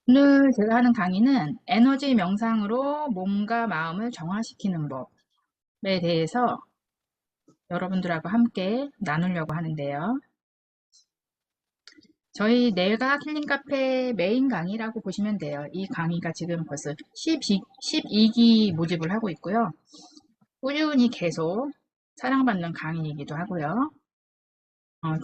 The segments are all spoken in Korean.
오늘 제가 하는 강의는 에너지 명상으로 몸과 마음을 정화시키는 법에 대해서 여러분들하고 함께 나누려고 하는데요. 저희 내일각 힐링 카페 메인 강의라고 보시면 돼요. 이 강의가 지금 벌써 12기 모집을 하고 있고요. 꾸준히 계속 사랑받는 강의이기도 하고요.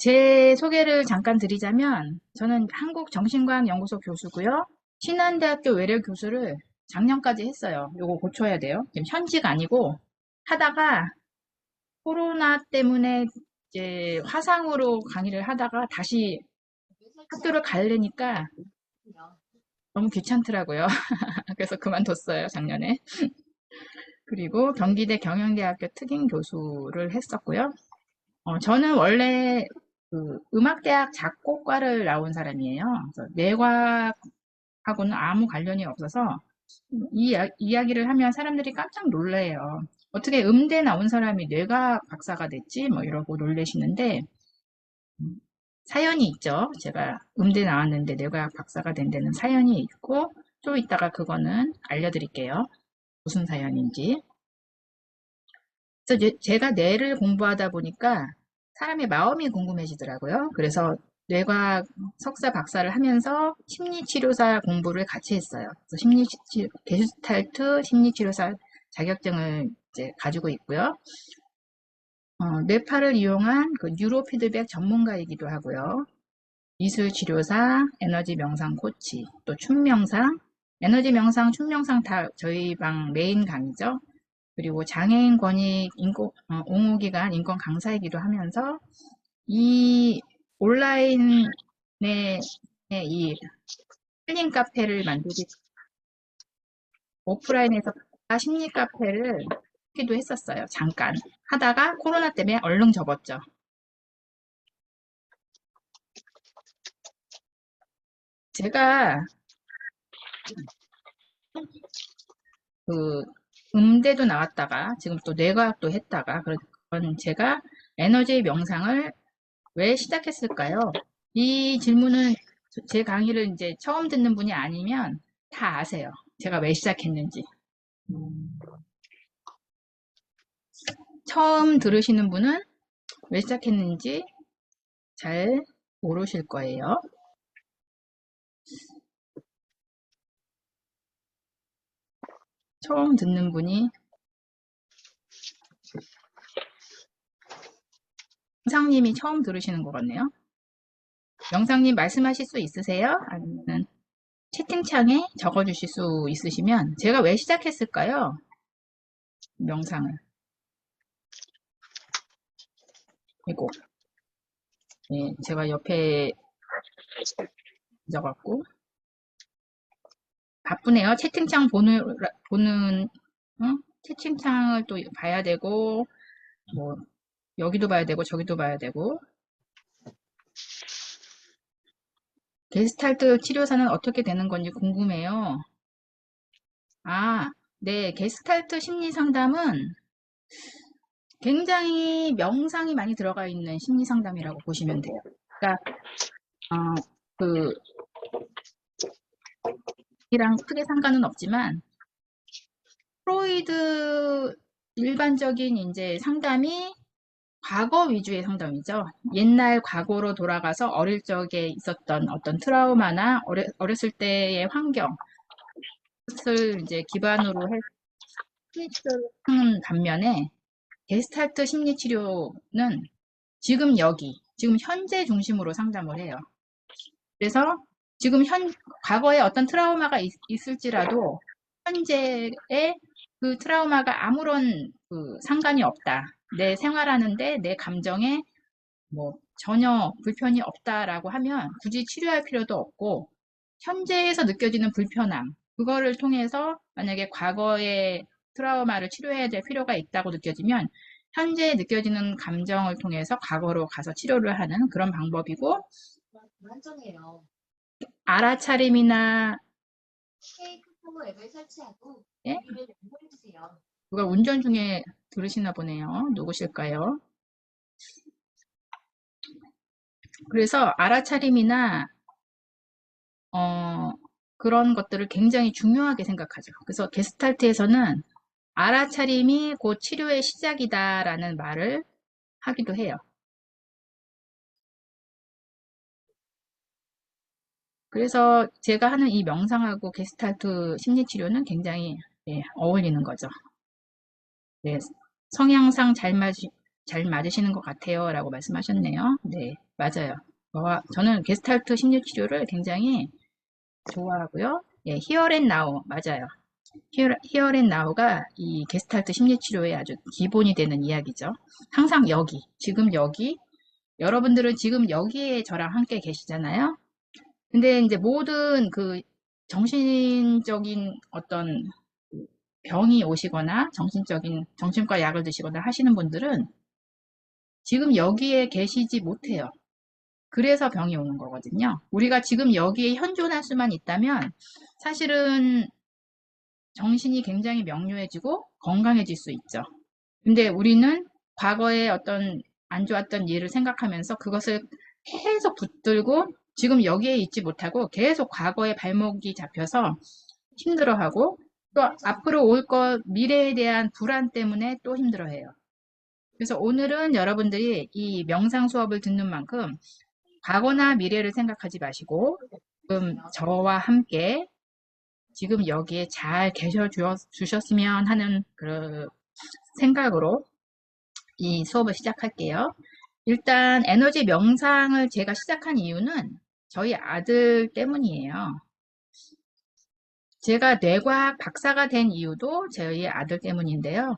제 소개를 잠깐 드리자면 저는 한국정신과학연구소 교수고요. 신한대학교 외래 교수를 작년까지 했어요. 요거 고쳐야 돼요. 지금 현직 아니고 하다가 코로나 때문에 이제 화상으로 강의를 하다가 다시 학교를 가려니까 너무 귀찮더라고요. 그래서 그만뒀어요, 작년에. 그리고 경기대 경영대학교 특임 교수를 했었고요. 저는 원래 그 음악대학 작곡과를 나온 사람이에요. 그래서 뇌과학하고는 아무 관련이 없어서 이야기를 하면 사람들이 깜짝 놀래요. 어떻게 음대 나온 사람이 뇌과학 박사가 됐지? 뭐 이러고 놀래시는데 사연이 있죠. 제가 음대 나왔는데 뇌과학 박사가 된 데는 사연이 있고 좀 이따가 그거는 알려드릴게요. 무슨 사연인지. 그래서 제가 뇌를 공부하다 보니까 사람의 마음이 궁금해지더라고요. 그래서 뇌과학 석사 박사를 하면서 심리치료사 공부를 같이 했어요. 그래서 게슈탈트 심리치료사 자격증을 이제 가지고 있고요. 뇌파를 이용한 그 뉴로피드백 전문가이기도 하고요. 미술치료사, 에너지 명상 코치, 또 춤명상, 에너지 명상, 춤명상 다 저희 방 메인 강의죠. 그리고 장애인 권익 옹호기관 인권 강사이기도 하면서 이 온라인의 이 힐링 카페를 만들기 오프라인에서 심리 카페를 하기도 했었어요. 잠깐 하다가 코로나 때문에 얼른 접었죠. 제가 그 음대도 나왔다가 지금 또 뇌과학도 했다가 그런 제가 에너지 명상을 왜 시작했을까요? 이 질문은 제 강의를 이제 처음 듣는 분이 아니면 다 아세요. 제가 왜 시작했는지. 처음 들으시는 분은 왜 시작했는지 잘 모르실 거예요. 처음 듣는 분이 영상님이 처음 들으시는 것 같네요. 영상님 말씀하실 수 있으세요? 아니면 채팅창에 적어주실 수 있으시면 제가 왜 시작했을까요? 명상을. 이거 예, 제가 옆에 적었고 바쁘네요. 채팅창 보는 채팅창을 또 봐야 되고 뭐 여기도 봐야 되고 저기도 봐야 되고 게스탈트 치료사는 어떻게 되는 건지 궁금해요. 아, 네, 게스탈트 심리 상담은 굉장히 명상이 많이 들어가 있는 심리 상담이라고 보시면 돼요. 그러니까 그 이랑 크게 상관은 없지만 프로이드 일반적인 이제 상담이 과거 위주의 상담이죠. 옛날 과거로 돌아가서 어릴 적에 있었던 어떤 트라우마나 어렸을 때의 환경, 것을 이제 기반으로 해서 심리치료를 하는 반면에 게스탈트 심리치료는 지금 여기, 지금 현재 중심으로 상담을 해요. 그래서 지금 과거에 어떤 트라우마가 있을지라도 현재의 그 트라우마가 아무런 그 상관이 없다. 내 생활하는데 내 감정에 뭐 전혀 불편이 없다라고 하면 굳이 치료할 필요도 없고 현재에서 느껴지는 불편함, 그거를 통해서 만약에 과거의 트라우마를 치료해야 될 필요가 있다고 느껴지면 현재 느껴지는 감정을 통해서 과거로 가서 치료를 하는 그런 방법이고 한정해요. 알아차림이나 K-카카오 앱을 설치하고 예? 유리를 연결해주세요. 누가 운전 중에 들으시나 보네요. 누구실까요? 그래서 알아차림이나 그런 것들을 굉장히 중요하게 생각하죠. 그래서 게스탈트에서는 알아차림이 곧 치료의 시작이다라는 말을 하기도 해요. 그래서 제가 하는 이 명상하고 게스탈트 심리치료는 굉장히 어울리는 거죠. 네, 성향상 잘 맞으시는 것 같아요. 라고 말씀하셨네요. 네, 맞아요. 저는 게스탈트 심리치료를 굉장히 좋아하고요. 예, 히어앤나우, 맞아요. 히어앤나우가 이 게스탈트 심리치료의 아주 기본이 되는 이야기죠. 항상 여기, 지금 여기, 여러분들은 지금 여기에 저랑 함께 계시잖아요. 근데 이제 모든 그 정신적인 어떤 병이 오시거나 정신과 약을 드시거나 하시는 분들은 지금 여기에 계시지 못해요. 그래서 병이 오는 거거든요. 우리가 지금 여기에 현존할 수만 있다면 사실은 정신이 굉장히 명료해지고 건강해질 수 있죠. 근데 우리는 과거에 어떤 안 좋았던 일을 생각하면서 그것을 계속 붙들고 지금 여기에 있지 못하고 계속 과거에 발목이 잡혀서 힘들어하고 또 앞으로 올 것 미래에 대한 불안 때문에 또 힘들어해요. 그래서 오늘은 여러분들이 이 명상 수업을 듣는 만큼 과거나 미래를 생각하지 마시고 지금 저와 함께 지금 여기에 잘 계셔 주셨으면 하는 그 생각으로 이 수업을 시작할게요. 일단 에너지 명상을 제가 시작한 이유는 저희 아들 때문이에요. 제가 뇌과학 박사가 된 이유도 저희 아들 때문인데요.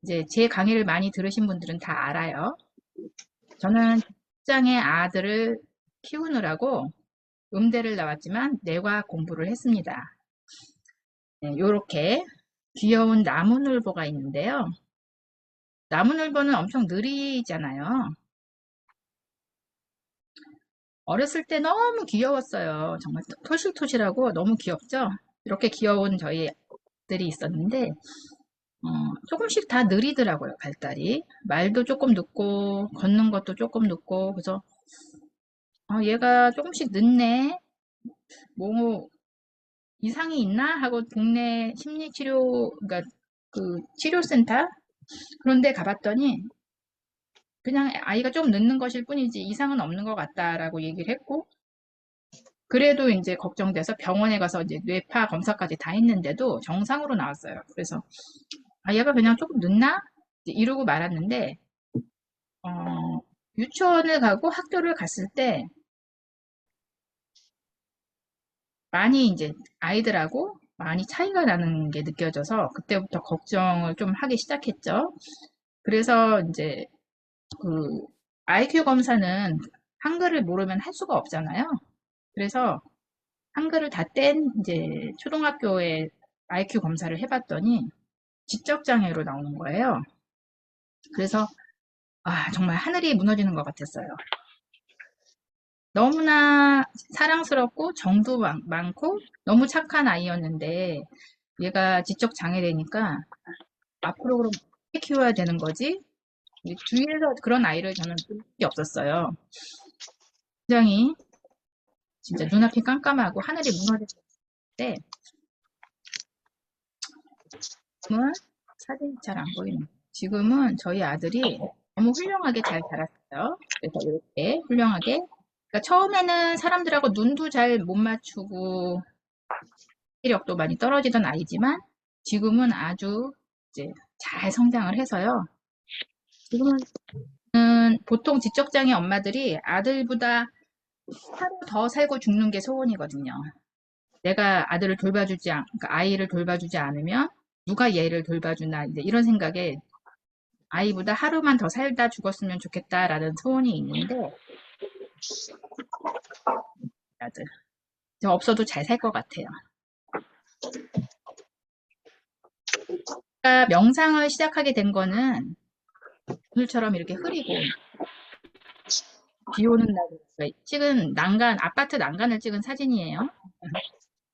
이제 제 강의를 많이 들으신 분들은 다 알아요. 저는 직장의 아들을 키우느라고 음대를 나왔지만 뇌과학 공부를 했습니다. 네, 요렇게 귀여운 나무늘보가 있는데요. 나무늘보는 엄청 느리잖아요. 어렸을 때 너무 귀여웠어요. 정말 토실토실하고 너무 귀엽죠? 이렇게 귀여운 저희 들이 있었는데 조금씩 다 느리더라고요, 발달이. 말도 조금 늦고 걷는 것도 조금 늦고 그래서 얘가 조금씩 늦네. 뭐 이상이 있나 하고 동네 심리치료 그러니까 그 치료센터 그런 데 가봤더니 그냥 아이가 좀 늦는 것일 뿐이지 이상은 없는 것 같다라고 얘기를 했고 그래도 이제 걱정돼서 병원에 가서 이제 뇌파 검사까지 다 했는데도 정상으로 나왔어요. 그래서 얘가 그냥 조금 늦나? 이러고 말았는데 유치원을 가고 학교를 갔을 때 많이 이제 아이들하고 많이 차이가 나는 게 느껴져서 그때부터 걱정을 좀 하기 시작했죠. 그래서 이제 그 IQ 검사는 한글을 모르면 할 수가 없잖아요. 그래서 한글을 다 뗀 이제 초등학교에 IQ 검사를 해봤더니 지적장애로 나오는 거예요. 그래서 정말 하늘이 무너지는 것 같았어요. 너무나 사랑스럽고 정도 많고 너무 착한 아이였는데 얘가 지적 장애되니까 앞으로 그럼 어떻게 키워야 되는 거지? 주위에서 그런 아이를 저는 볼 적이 없었어요. 굉장히 진짜 눈앞이 깜깜하고 하늘이 무너질 때 지금은 사진이 잘 안 보이는 지금은 저희 아들이 너무 훌륭하게 잘 자랐어요. 그래서 이렇게 훌륭하게 그러니까 처음에는 사람들하고 눈도 잘 못 맞추고 기력도 많이 떨어지던 아이지만 지금은 아주 이제 잘 성장을 해서요. 지금은 보통 지적장애 엄마들이 아들보다 하루 더 살고 죽는 게 소원이거든요. 내가 그러니까 아이를 돌봐주지 않으면 누가 얘를 돌봐주나 이제 이런 생각에 아이보다 하루만 더 살다 죽었으면 좋겠다라는 소원이 있는데 아들 저 없어도 잘 살 것 같아요. 그러니까 명상을 시작하게 된 거는 오늘처럼 이렇게 흐리고 비 오는 날 찍은 아파트 난간을 찍은 사진이에요.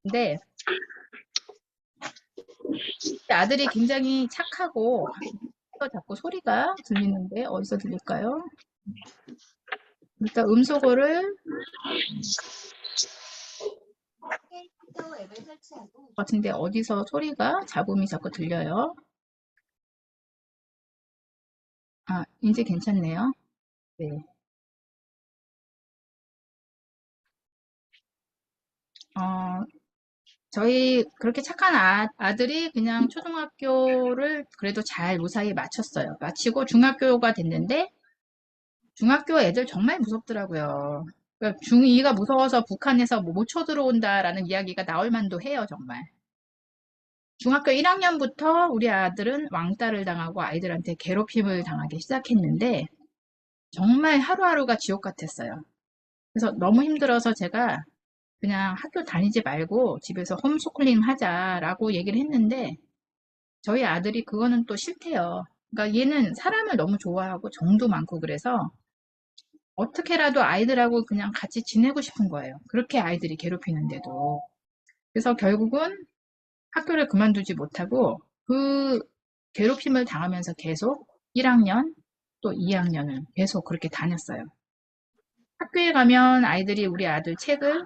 근데 아들이 굉장히 착하고 자꾸 소리가 들리는데 어디서 들릴까요? 일단 음소거를 앱을 설치하고 같은데 어디서 소리가 잡음이 자꾸 들려요. 아, 이제 괜찮네요. 네. 어, 저희 그렇게 착한 아들이 그냥 초등학교를 그래도 잘 무사히 마쳤어요. 마치고 중학교가 됐는데 중학교 애들 정말 무섭더라고요. 그러니까 중2가 무서워서 북한에서 뭐 못 쳐들어온다라는 이야기가 나올 만도 해요, 정말. 중학교 1학년부터 우리 아들은 왕따를 당하고 아이들한테 괴롭힘을 당하기 시작했는데 정말 하루하루가 지옥 같았어요. 그래서 너무 힘들어서 제가 그냥 학교 다니지 말고 집에서 홈스쿨링 하자라고 얘기를 했는데 저희 아들이 그거는 또 싫대요. 그러니까 얘는 사람을 너무 좋아하고 정도 많고 그래서 어떻게라도 아이들하고 그냥 같이 지내고 싶은 거예요. 그렇게 아이들이 괴롭히는데도. 그래서 결국은 학교를 그만두지 못하고 그 괴롭힘을 당하면서 계속 1학년 또 2학년을 계속 그렇게 다녔어요. 학교에 가면 아이들이 우리 아들 책을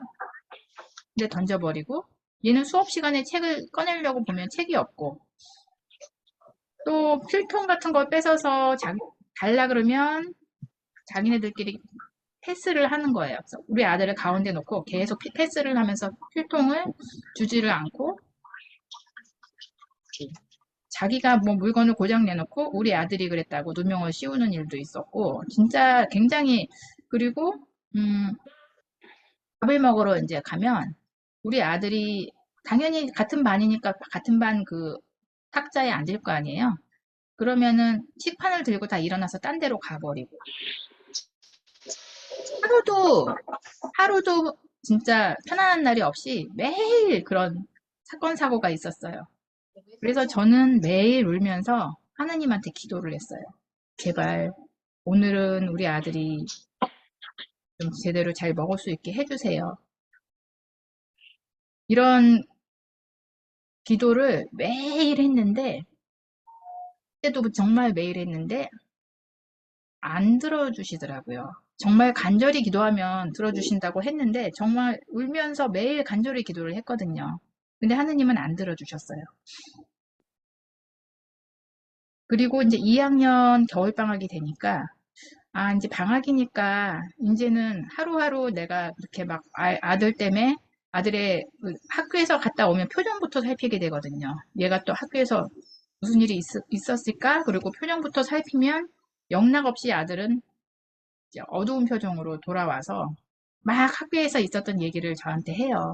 이제 던져버리고 얘는 수업 시간에 책을 꺼내려고 보면 책이 없고 또 필통 같은 걸 뺏어서 달라 그러면 자기네들끼리 패스를 하는 거예요. 그래서 우리 아들을 가운데 놓고 계속 패스를 하면서 필통을 주지를 않고 자기가 뭐 물건을 고장 내놓고 우리 아들이 그랬다고 누명을 씌우는 일도 있었고 진짜 굉장히 그리고 밥을 먹으러 이제 가면 우리 아들이 당연히 같은 반이니까 같은 반 그 탁자에 앉을 거 아니에요. 그러면은 식판을 들고 다 일어나서 딴 데로 가버리고 하루도 진짜 편안한 날이 없이 매일 그런 사건 사고가 있었어요. 앱을 그래서 설치하고 저는 매일 울면서 하나님한테 기도를 했어요. 제발 오늘은 우리 아들이 좀 제대로 잘 먹을 수 있게 해주세요. 이런 기도를 매일 했는데 그때도 정말 매일 했는데 안 들어주시더라고요. 정말 간절히 기도하면 들어주신다고 했는데 정말 울면서 매일 간절히 기도를 했거든요. 근데 하느님은 안 들어주셨어요. 그리고 이제 2학년 겨울방학이 되니까 아, 이제 방학이니까 이제는 하루하루 내가 그렇게 막 아들 때문에 아들의 그 학교에서 갔다 오면 표정부터 살피게 되거든요. 얘가 또 학교에서 무슨 일이 있었을까? 그리고 표정부터 살피면 영락없이 아들은 이제 어두운 표정으로 돌아와서 막 학교에서 있었던 얘기를 저한테 해요.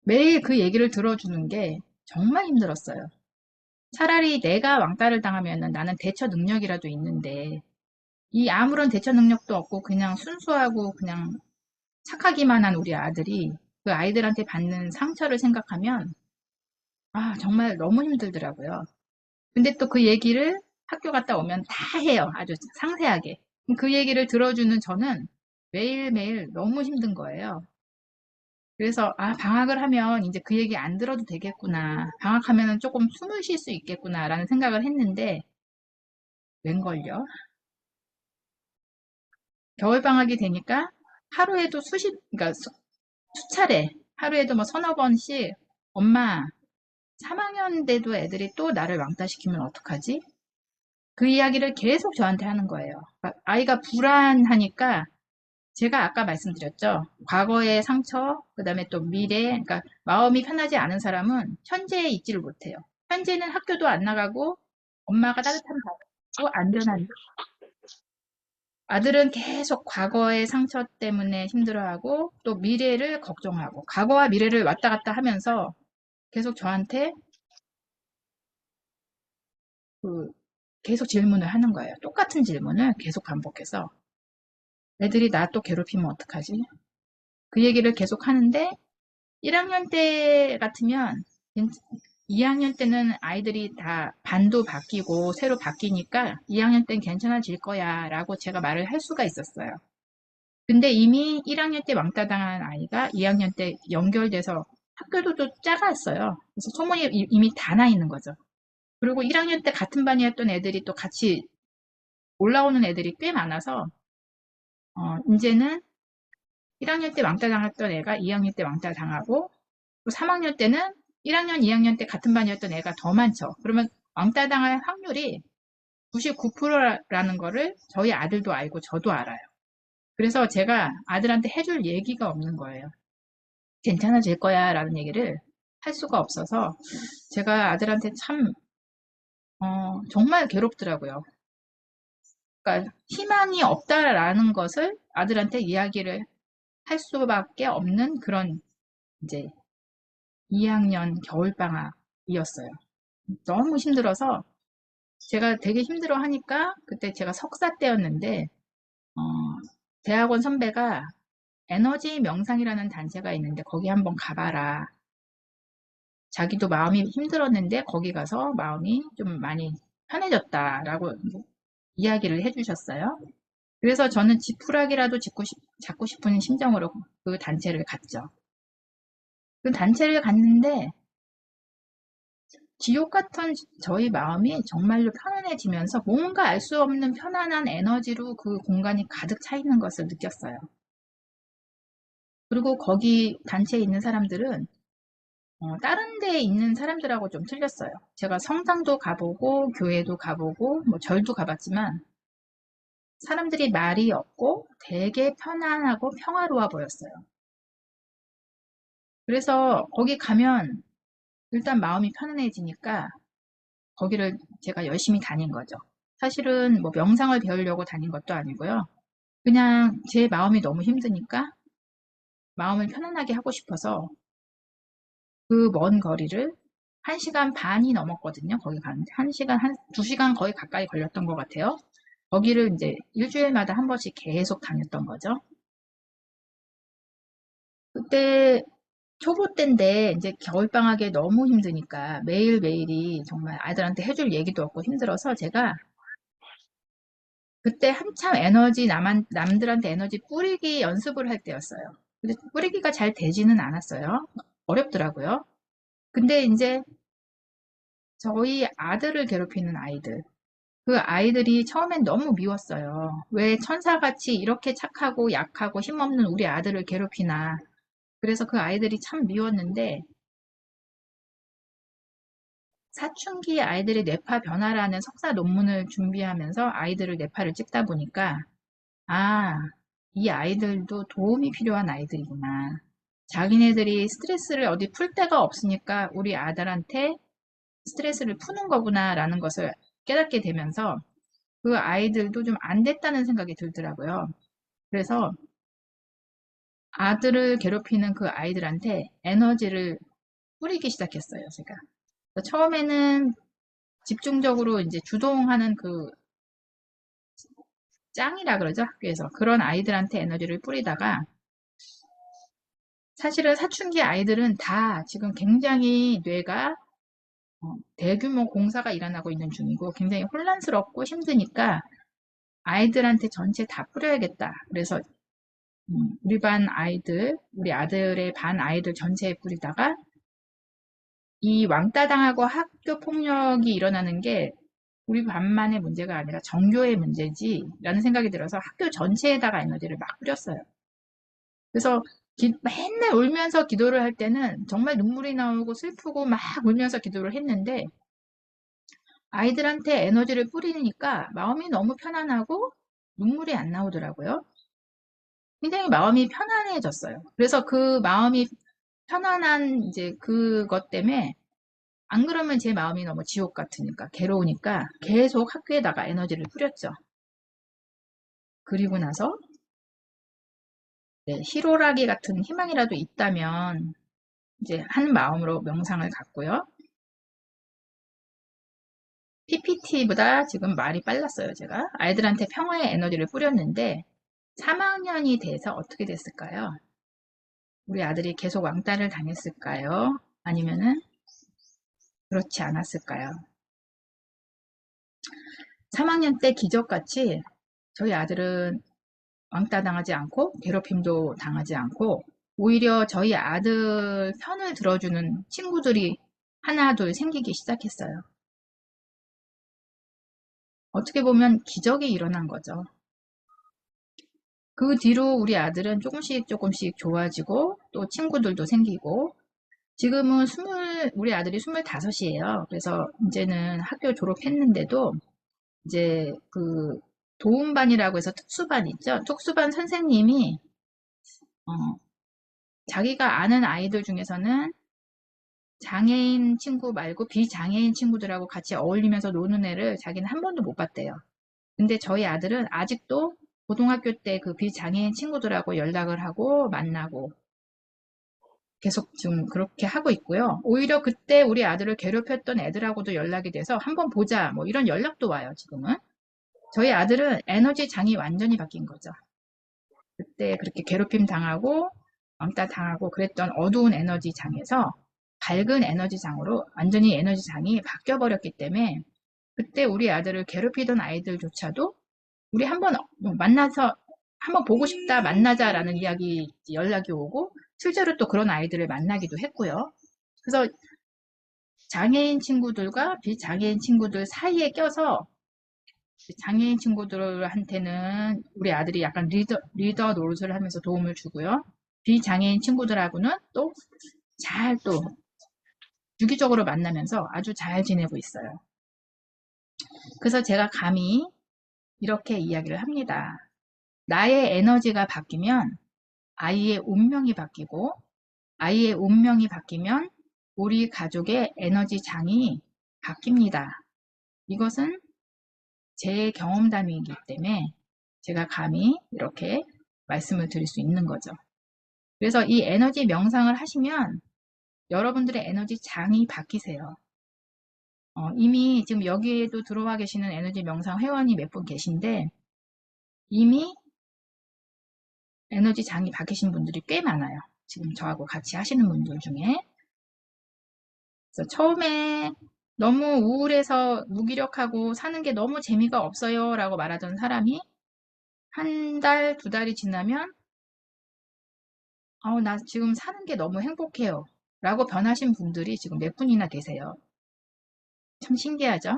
매일 그 얘기를 들어주는 게 정말 힘들었어요. 차라리 내가 왕따를 당하면 나는 대처 능력이라도 있는데 이 아무런 대처 능력도 없고 그냥 순수하고 그냥 착하기만 한 우리 아들이 그 아이들한테 받는 상처를 생각하면 아 정말 너무 힘들더라고요. 근데 또 그 얘기를 학교 갔다 오면 다 해요. 아주 상세하게. 그 얘기를 들어주는 저는 매일매일 너무 힘든 거예요. 그래서 아 방학을 하면 이제 그 얘기 안 들어도 되겠구나. 방학하면은 조금 숨을 쉴 수 있겠구나라는 생각을 했는데 웬걸요? 겨울방학이 되니까 하루에도 그러니까 수차례, 하루에도 뭐 서너 번씩 엄마 3학년 돼도 애들이 또 나를 왕따시키면 어떡하지? 그 이야기를 계속 저한테 하는 거예요. 그러니까 아이가 불안하니까 제가 아까 말씀드렸죠. 과거의 상처, 그 다음에 또 미래, 그러니까 마음이 편하지 않은 사람은 현재에 있지를 못해요. 현재는 학교도 안 나가고 엄마가 따뜻한 밥을 먹고 안전한 아들은 계속 과거의 상처 때문에 힘들어하고 또 미래를 걱정하고 과거와 미래를 왔다 갔다 하면서 계속 저한테 그 계속 질문을 하는 거예요. 똑같은 질문을 계속 반복해서 애들이 나 또 괴롭히면 어떡하지? 그 얘기를 계속 하는데 1학년 때 같으면 2학년 때는 아이들이 다 반도 바뀌고 새로 바뀌니까 2학년 때는 괜찮아질 거야 라고 제가 말을 할 수가 있었어요. 근데 이미 1학년 때 왕따 당한 아이가 2학년 때 연결돼서 학교도 또 작았어요. 그래서 소문이 이미 다 나 있는 거죠. 그리고 1학년 때 같은 반이었던 애들이 또 같이 올라오는 애들이 꽤 많아서 이제는 1학년 때 왕따 당했던 애가 2학년 때 왕따 당하고, 또 3학년 때는 1학년, 2학년 때 같은 반이었던 애가 더 많죠. 그러면 왕따 당할 확률이 99%라는 거를 저희 아들도 알고 저도 알아요. 그래서 제가 아들한테 해줄 얘기가 없는 거예요. 괜찮아질 거야 라는 얘기를 할 수가 없어서 제가 아들한테 참 정말 괴롭더라고요. 그러니까 희망이 없다라는 것을 아들한테 이야기를 할 수밖에 없는 그런 이제 2학년 겨울방학이었어요. 너무 힘들어서 제가 되게 힘들어 하니까 그때 제가 석사 때였는데 어, 대학원 선배가 에너지 명상이라는 단체가 있는데 거기 한번 가봐라. 자기도 마음이 힘들었는데 거기 가서 마음이 좀 많이 편해졌다라고 이야기를 해주셨어요. 그래서 저는 지푸라기라도 잡고 싶은 심정으로 그 단체를 갔죠. 그 단체를 갔는데 지옥 같은 저희 마음이 정말로 편안해지면서 뭔가 알 수 없는 편안한 에너지로 그 공간이 가득 차 있는 것을 느꼈어요. 그리고 거기 단체에 있는 사람들은 다른 데에 있는 사람들하고 좀 틀렸어요. 제가 성당도 가보고 교회도 가보고 뭐 절도 가봤지만 사람들이 말이 없고 되게 편안하고 평화로워 보였어요. 그래서 거기 가면 일단 마음이 편안해지니까 거기를 제가 열심히 다닌 거죠. 사실은 뭐 명상을 배우려고 다닌 것도 아니고요. 그냥 제 마음이 너무 힘드니까 마음을 편안하게 하고 싶어서 그 먼 거리를 1시간 반이 넘었거든요. 거기 가는데 1시간, 2시간 거의 가까이 걸렸던 것 같아요. 거기를 이제 일주일마다 한 번씩 계속 다녔던 거죠. 그때 초보 때인데 이제 겨울방학에 너무 힘드니까 매일매일이 정말 아이들한테 해줄 얘기도 없고 힘들어서 제가 그때 한참 남들한테 에너지 뿌리기 연습을 할 때였어요. 근데 뿌리기가 잘 되지는 않았어요. 어렵더라고요. 근데 이제 저희 아들을 괴롭히는 아이들, 그 아이들이 처음엔 너무 미웠어요. 왜 천사같이 이렇게 착하고 약하고 힘없는 우리 아들을 괴롭히나. 그래서 그 아이들이 참 미웠는데 사춘기 아이들의 뇌파 변화라는 석사 논문을 준비하면서 아이들을 뇌파를 찍다 보니까 아, 이 아이들도 도움이 필요한 아이들이구나. 자기네들이 스트레스를 어디 풀 데가 없으니까 우리 아들한테 스트레스를 푸는 거구나라는 것을 깨닫게 되면서 그 아이들도 좀 안 됐다는 생각이 들더라고요. 그래서 아들을 괴롭히는 그 아이들한테 에너지를 뿌리기 시작했어요, 제가. 처음에는 집중적으로 이제 주동하는 그 짱이라 그러죠, 학교에서. 그런 아이들한테 에너지를 뿌리다가 사실은 사춘기 아이들은 다 지금 굉장히 뇌가 대규모 공사가 일어나고 있는 중이고 굉장히 혼란스럽고 힘드니까 아이들한테 전체 다 뿌려야겠다. 그래서 우리 반 아이들, 우리 아들의 반 아이들 전체에 뿌리다가 이 왕따 당하고 학교 폭력이 일어나는 게 우리 반만의 문제가 아니라 전교의 문제지라는 생각이 들어서 학교 전체에다가 에너지를 막 뿌렸어요. 그래서 맨날 울면서 기도를 할 때는 정말 눈물이 나오고 슬프고 막 울면서 기도를 했는데 아이들한테 에너지를 뿌리니까 마음이 너무 편안하고 눈물이 안 나오더라고요. 굉장히 마음이 편안해졌어요. 그래서 그 마음이 편안한 이제 그것 때문에 안 그러면 제 마음이 너무 지옥 같으니까 괴로우니까 계속 학교에다가 에너지를 뿌렸죠. 그리고 나서 네, 희로라기 같은 희망이라도 있다면 이제 한 마음으로 명상을 갖고요. PPT보다 지금 말이 빨랐어요, 제가. 아이들한테 평화의 에너지를 뿌렸는데 3학년이 돼서 어떻게 됐을까요? 우리 아들이 계속 왕따를 당했을까요? 아니면은 그렇지 않았을까요? 3학년 때 기적같이 저희 아들은 왕따 당하지 않고 괴롭힘도 당하지 않고 오히려 저희 아들 편을 들어주는 친구들이 하나 둘 생기기 시작했어요. 어떻게 보면 기적이 일어난 거죠. 그 뒤로 우리 아들은 조금씩 조금씩 좋아지고 또 친구들도 생기고 지금은 우리 아들이 25이에요. 그래서 이제는 학교 졸업했는데도 이제 그 도움반이라고 해서 특수반 있죠? 특수반 선생님이 어, 자기가 아는 아이들 중에서는 장애인 친구 말고 비장애인 친구들하고 같이 어울리면서 노는 애를 자기는 한 번도 못 봤대요. 근데 저희 아들은 아직도 고등학교 때 그 비장애인 친구들하고 연락을 하고 만나고 계속 지금 그렇게 하고 있고요. 오히려 그때 우리 아들을 괴롭혔던 애들하고도 연락이 돼서 한번 보자 뭐 이런 연락도 와요, 지금은. 저희 아들은 에너지 장이 완전히 바뀐 거죠. 그때 그렇게 괴롭힘 당하고 왕따 당하고 그랬던 어두운 에너지 장에서 밝은 에너지 장으로 완전히 에너지 장이 바뀌어 버렸기 때문에 그때 우리 아들을 괴롭히던 아이들조차도 우리 한번 만나서 한번 보고 싶다 만나자라는 이야기 연락이 오고 실제로 또 그런 아이들을 만나기도 했고요. 그래서 장애인 친구들과 비장애인 친구들 사이에 껴서 장애인 친구들한테는 우리 아들이 약간 리더 노릇을 하면서 도움을 주고요. 비장애인 친구들하고는 또 잘 또 주기적으로 만나면서 아주 잘 지내고 있어요. 그래서 제가 감히 이렇게 이야기를 합니다. 나의 에너지가 바뀌면 아이의 운명이 바뀌고 아이의 운명이 바뀌면 우리 가족의 에너지 장이 바뀝니다. 이것은 제 경험담이기 때문에 제가 감히 이렇게 말씀을 드릴 수 있는 거죠. 그래서 이 에너지 명상을 하시면 여러분들의 에너지 장이 바뀌세요. 이미 지금 여기에도 들어와 계시는 에너지 명상 회원이 몇 분 계신데 이미 에너지 장이 바뀌신 분들이 꽤 많아요. 지금 저하고 같이 하시는 분들 중에. 그래서 처음에 너무 우울해서 무기력하고 사는 게 너무 재미가 없어요 라고 말하던 사람이 한 달, 두 달이 지나면 나 지금 사는 게 너무 행복해요 라고 변하신 분들이 지금 몇 분이나 계세요. 참 신기하죠?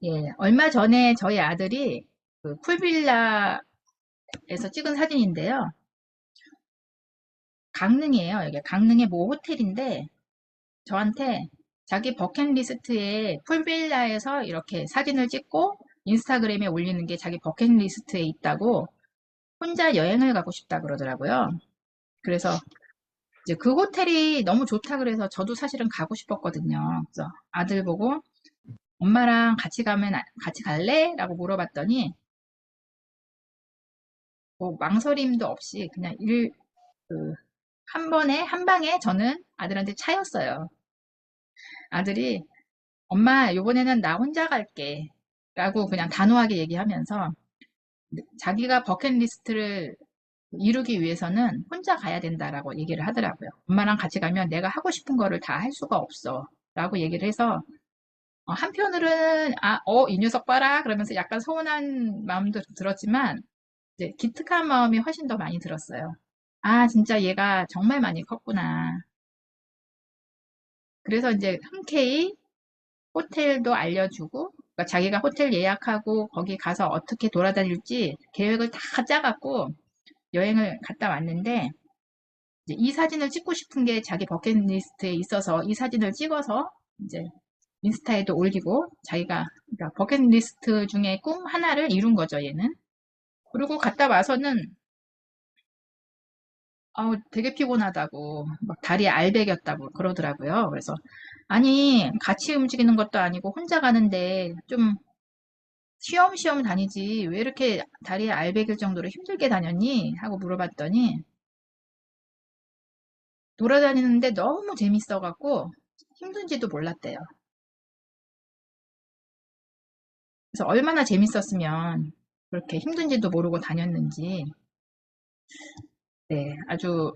예, 얼마 전에 저희 아들이 그 풀빌라에서 찍은 사진인데요. 강릉이에요. 여기 강릉의 모 호텔인데 저한테 자기 버킷리스트에 풀빌라에서 이렇게 사진을 찍고 인스타그램에 올리는 게 자기 버킷리스트에 있다고 혼자 여행을 가고 싶다 그러더라고요. 그래서 이제 그 호텔이 너무 좋다 그래서 저도 사실은 가고 싶었거든요. 그래서 아들 보고 엄마랑 같이 가면 같이 갈래? 라고 물어봤더니 뭐 망설임도 없이 그냥 한 번에 한 방에 저는 아들한테 차였어요. 아들이 엄마 요번에는 나 혼자 갈게 라고 그냥 단호하게 얘기하면서 자기가 버킷리스트를 이루기 위해서는 혼자 가야 된다라고 얘기를 하더라고요. 엄마랑 같이 가면 내가 하고 싶은 거를 다 할 수가 없어 라고 얘기를 해서 한편으로는 이 녀석 봐라 그러면서 약간 서운한 마음도 들었지만 이제 기특한 마음이 훨씬 더 많이 들었어요. 아 진짜 얘가 정말 많이 컸구나. 그래서 이제 흔쾌히 호텔도 알려주고 그러니까 자기가 호텔 예약하고 거기 가서 어떻게 돌아다닐지 계획을 다 짜갖고 여행을 갔다 왔는데 이제 이 사진을 찍고 싶은 게 자기 버킷리스트에 있어서 이 사진을 찍어서 이제 인스타에도 올리고 자기가 그러니까 버킷리스트 중에 꿈 하나를 이룬 거죠, 얘는. 그리고 갔다 와서는 되게 피곤하다고 막 다리에 알배겼다고 그러더라고요. 그래서 아니 같이 움직이는 것도 아니고 혼자 가는데 좀 쉬엄쉬엄 다니지 왜 이렇게 다리에 알배길 정도로 힘들게 다녔니? 하고 물어봤더니 돌아다니는데 너무 재밌어갖고 힘든지도 몰랐대요. 그래서 얼마나 재밌었으면 그렇게 힘든지도 모르고 다녔는지 네, 아주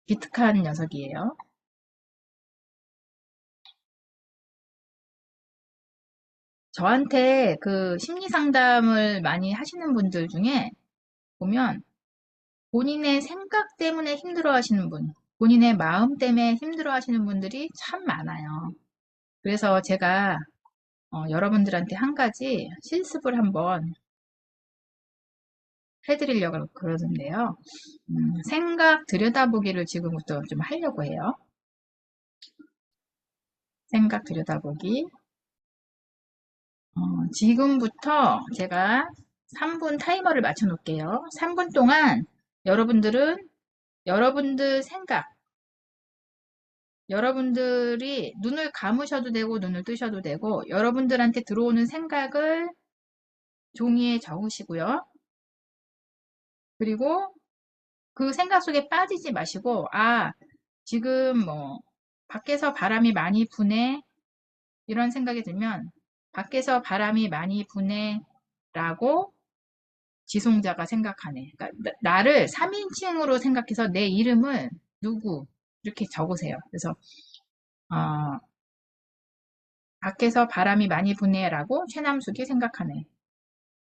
기특한 녀석이에요. 저한테 그 심리 상담을 많이 하시는 분들 중에 보면 본인의 생각 때문에 힘들어 하시는 분, 본인의 마음 때문에 힘들어 하시는 분들이 참 많아요. 그래서 제가 여러분들한테 한 가지 실습을 한번 해드리려고 그러는데요. 생각 들여다보기를 지금부터 좀 하려고 해요. 생각 들여다보기. 지금부터 제가 3분 타이머를 맞춰 놓을게요. 3분 동안 여러분들은 여러분들 생각, 여러분들이 눈을 감으셔도 되고 눈을 뜨셔도 되고 여러분들한테 들어오는 생각을 종이에 적으시고요. 그리고 그 생각 속에 빠지지 마시고 지금 뭐 밖에서 바람이 많이 부네 이런 생각이 들면 밖에서 바람이 많이 부네 라고 지송자가 생각하네. 그러니까 나를 3인칭으로 생각해서 내 이름을 누구 이렇게 적으세요. 그래서 어, 밖에서 바람이 많이 부네라고 최남숙이 생각하네.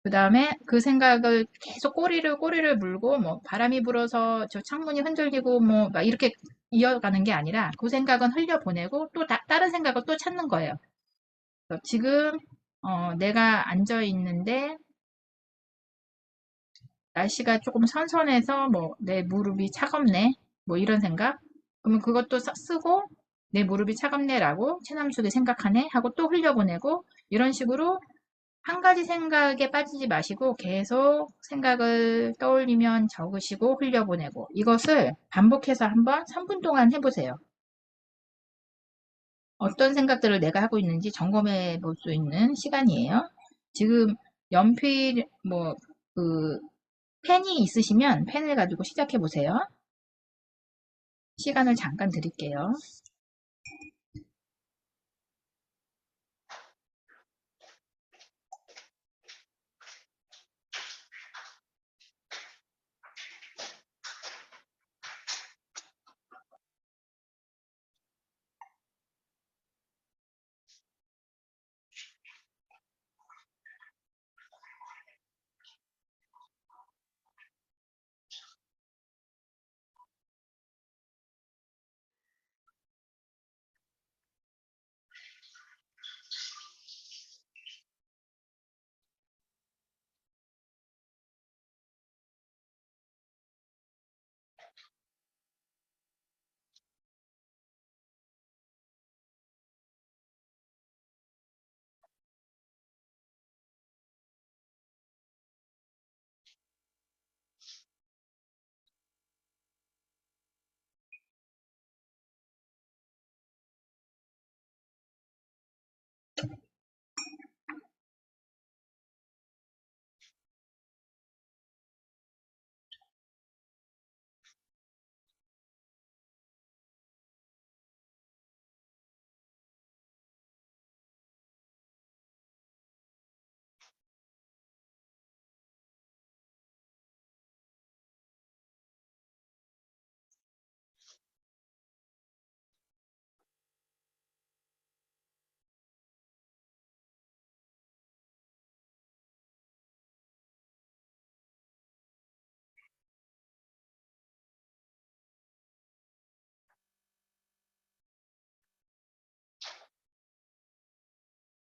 그 다음에 그 생각을 계속 꼬리를 물고 뭐 바람이 불어서 저 창문이 흔들리고 뭐 막 이렇게 이어가는 게 아니라 그 생각은 흘려보내고 또 다른 생각을 또 찾는 거예요. 그래서 지금 내가 앉아 있는데 날씨가 조금 선선해서 뭐 내 무릎이 차갑네 뭐 이런 생각 그러면 그것도 쓰고 내 무릎이 차갑네라고 최남숙이 생각하네 하고 또 흘려보내고 이런 식으로 한 가지 생각에 빠지지 마시고 계속 생각을 떠올리면 적으시고 흘려보내고 이것을 반복해서 한번 3분 동안 해보세요. 어떤 생각들을 내가 하고 있는지 점검해 볼 수 있는 시간이에요. 지금 연필 그 펜이 있으시면 펜을 가지고 시작해 보세요. 시간을 잠깐 드릴게요.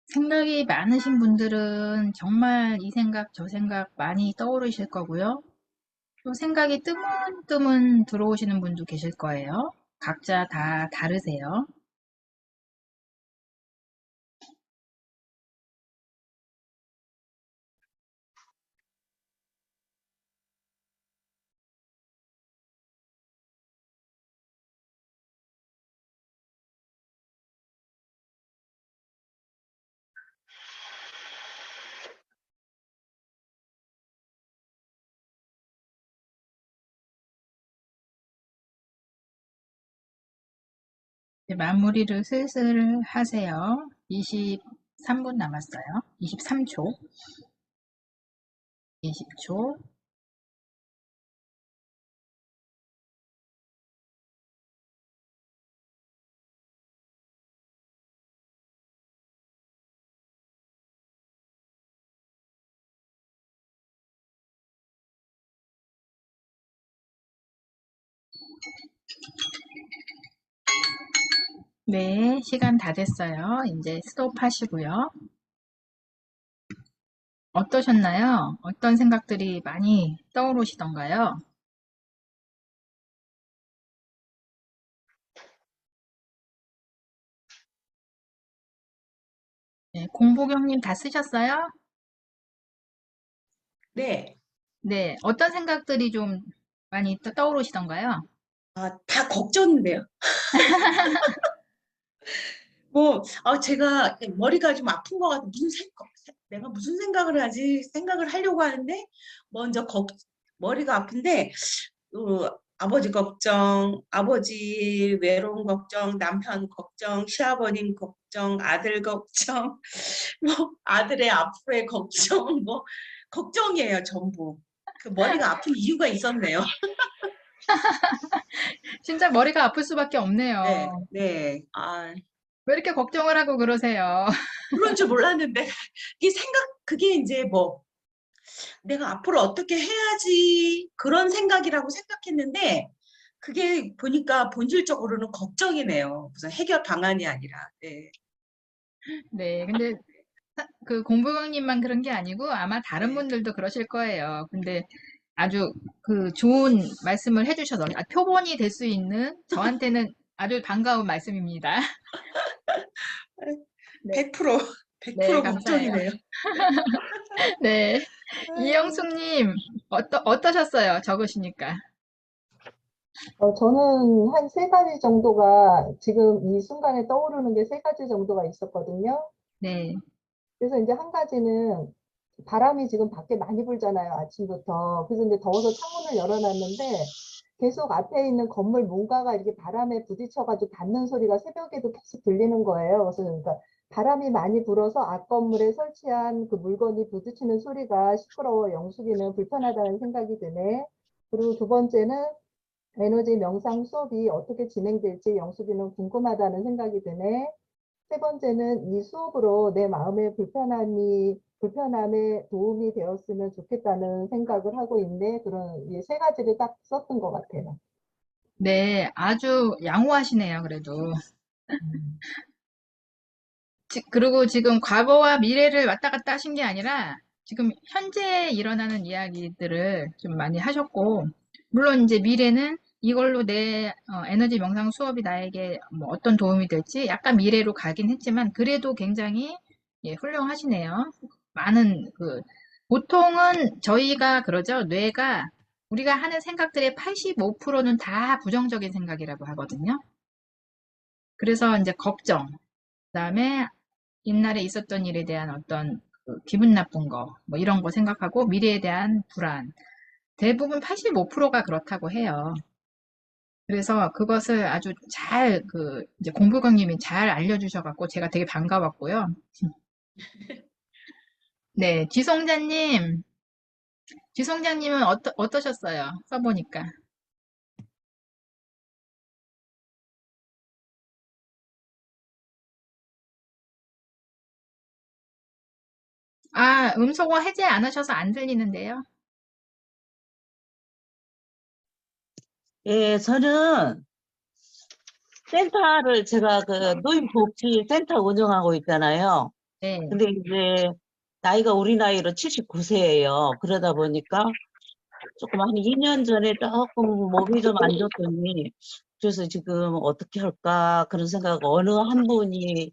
생각이 많으신 분들은 정말 이 생각 저 생각 많이 떠오르실 거고요. 또 생각이 뜨문뜨문 들어오시는 분도 계실 거예요. 각자 다 다르세요. 이제 마무리를 슬슬 하세요. 23분 남았어요. 23초, 20초. 네, 시간 다 됐어요. 이제 스톱 하시고요. 어떠셨나요? 어떤 생각들이 많이 떠오르시던가요? 네, 공부경님 다 쓰셨어요? 네. 네, 어떤 생각들이 좀 많이 떠오르시던가요? 다 걱정인데요. 제가 머리가 좀 아픈 것 같아. 내가 무슨 생각을 하지? 생각을 하려고 하는데, 먼저 머리가 아픈데, 아버지 걱정, 아버지 외로움 걱정, 남편 걱정, 시아버님 걱정, 아들 걱정, 아들의 앞으로의 걱정, 걱정이에요, 전부. 그 머리가 아픈 이유가 있었네요. 진짜 머리가 아플 수밖에 네, 없네요. 네. 왜 이렇게 걱정을 하고 그러세요? 그런 줄 몰랐는데, 그게 이제 내가 앞으로 어떻게 해야지 그런 생각이라고 생각했는데, 그게 보니까 본질적으로는 걱정이네요. 무슨 해결 방안이 아니라. 네, 네, 근데 그 공부경님만 그런 게 아니고 아마 다른 네. 분들도 그러실 거예요. 근데 아주 그 좋은 말씀을 해주셔서 표본이 될 수 있는 저한테는 아주 반가운 말씀입니다. 네, 100%, 네, 100% 감사해요. 걱정이네요. 네, 아이고. 이영숙님 어떠셨어요? 적으시니까. 저는 한 세 가지 정도가 지금 이 순간에 떠오르는 게 세 가지 정도가 있었거든요. 네, 그래서 이제 한 가지는 바람이 지금 밖에 많이 불잖아요, 아침부터. 그래서 이제 더워서 창문을 열어놨는데 계속 앞에 있는 건물 뭔가가 이렇게 바람에 부딪혀가지고 닿는 소리가 새벽에도 계속 들리는 거예요. 그래서 그러니까 바람이 많이 불어서 앞 건물에 설치한 그 물건이 부딪히는 소리가 시끄러워 영숙이는 불편하다는 생각이 드네. 그리고 두 번째는 에너지 명상 수업이 어떻게 진행될지 영숙이는 궁금하다는 생각이 드네. 세 번째는 이 수업으로 내 마음의 불편함에 도움이 되었으면 좋겠다는 생각을 하고 있네. 그런 이 세 가지를 딱 썼던 것 같아요. 네, 아주 양호하시네요, 그래도. 음. 그리고 지금 과거와 미래를 왔다 갔다 하신 게 아니라 지금 현재 일어나는 이야기들을 좀 많이 하셨고, 물론 이제 미래는 이걸로 내 에너지 명상 수업이 나에게 뭐 어떤 도움이 될지 약간 미래로 가긴 했지만 그래도 굉장히 예, 훌륭하시네요. 많은 보통은 저희가 그러죠. 뇌가 우리가 하는 생각들의 85%는 다 부정적인 생각이라고 하거든요. 그래서 이제 걱정, 그다음에 옛날에 있었던 일에 대한 어떤 기분 나쁜 거, 뭐 이런 거 생각하고 미래에 대한 불안. 대부분 85%가 그렇다고 해요. 그래서 그것을 아주 잘, 이제 공부경님이 잘 알려주셔갖고 제가 되게 반가웠고요. 네, 지송자님은 어떠셨어요? 써보니까. 아, 음소거 해제 안 하셔서 안 들리는데요? 예, 저는 센터를 제가 그 노인복지센터 운영하고 있잖아요. 네, 근데 이제 나이가 우리 나이로 79세예요. 그러다 보니까 조금 한 2년 전에 조금 몸이 좀 안 좋더니 그래서 지금 어떻게 할까 그런 생각 어느 한 분이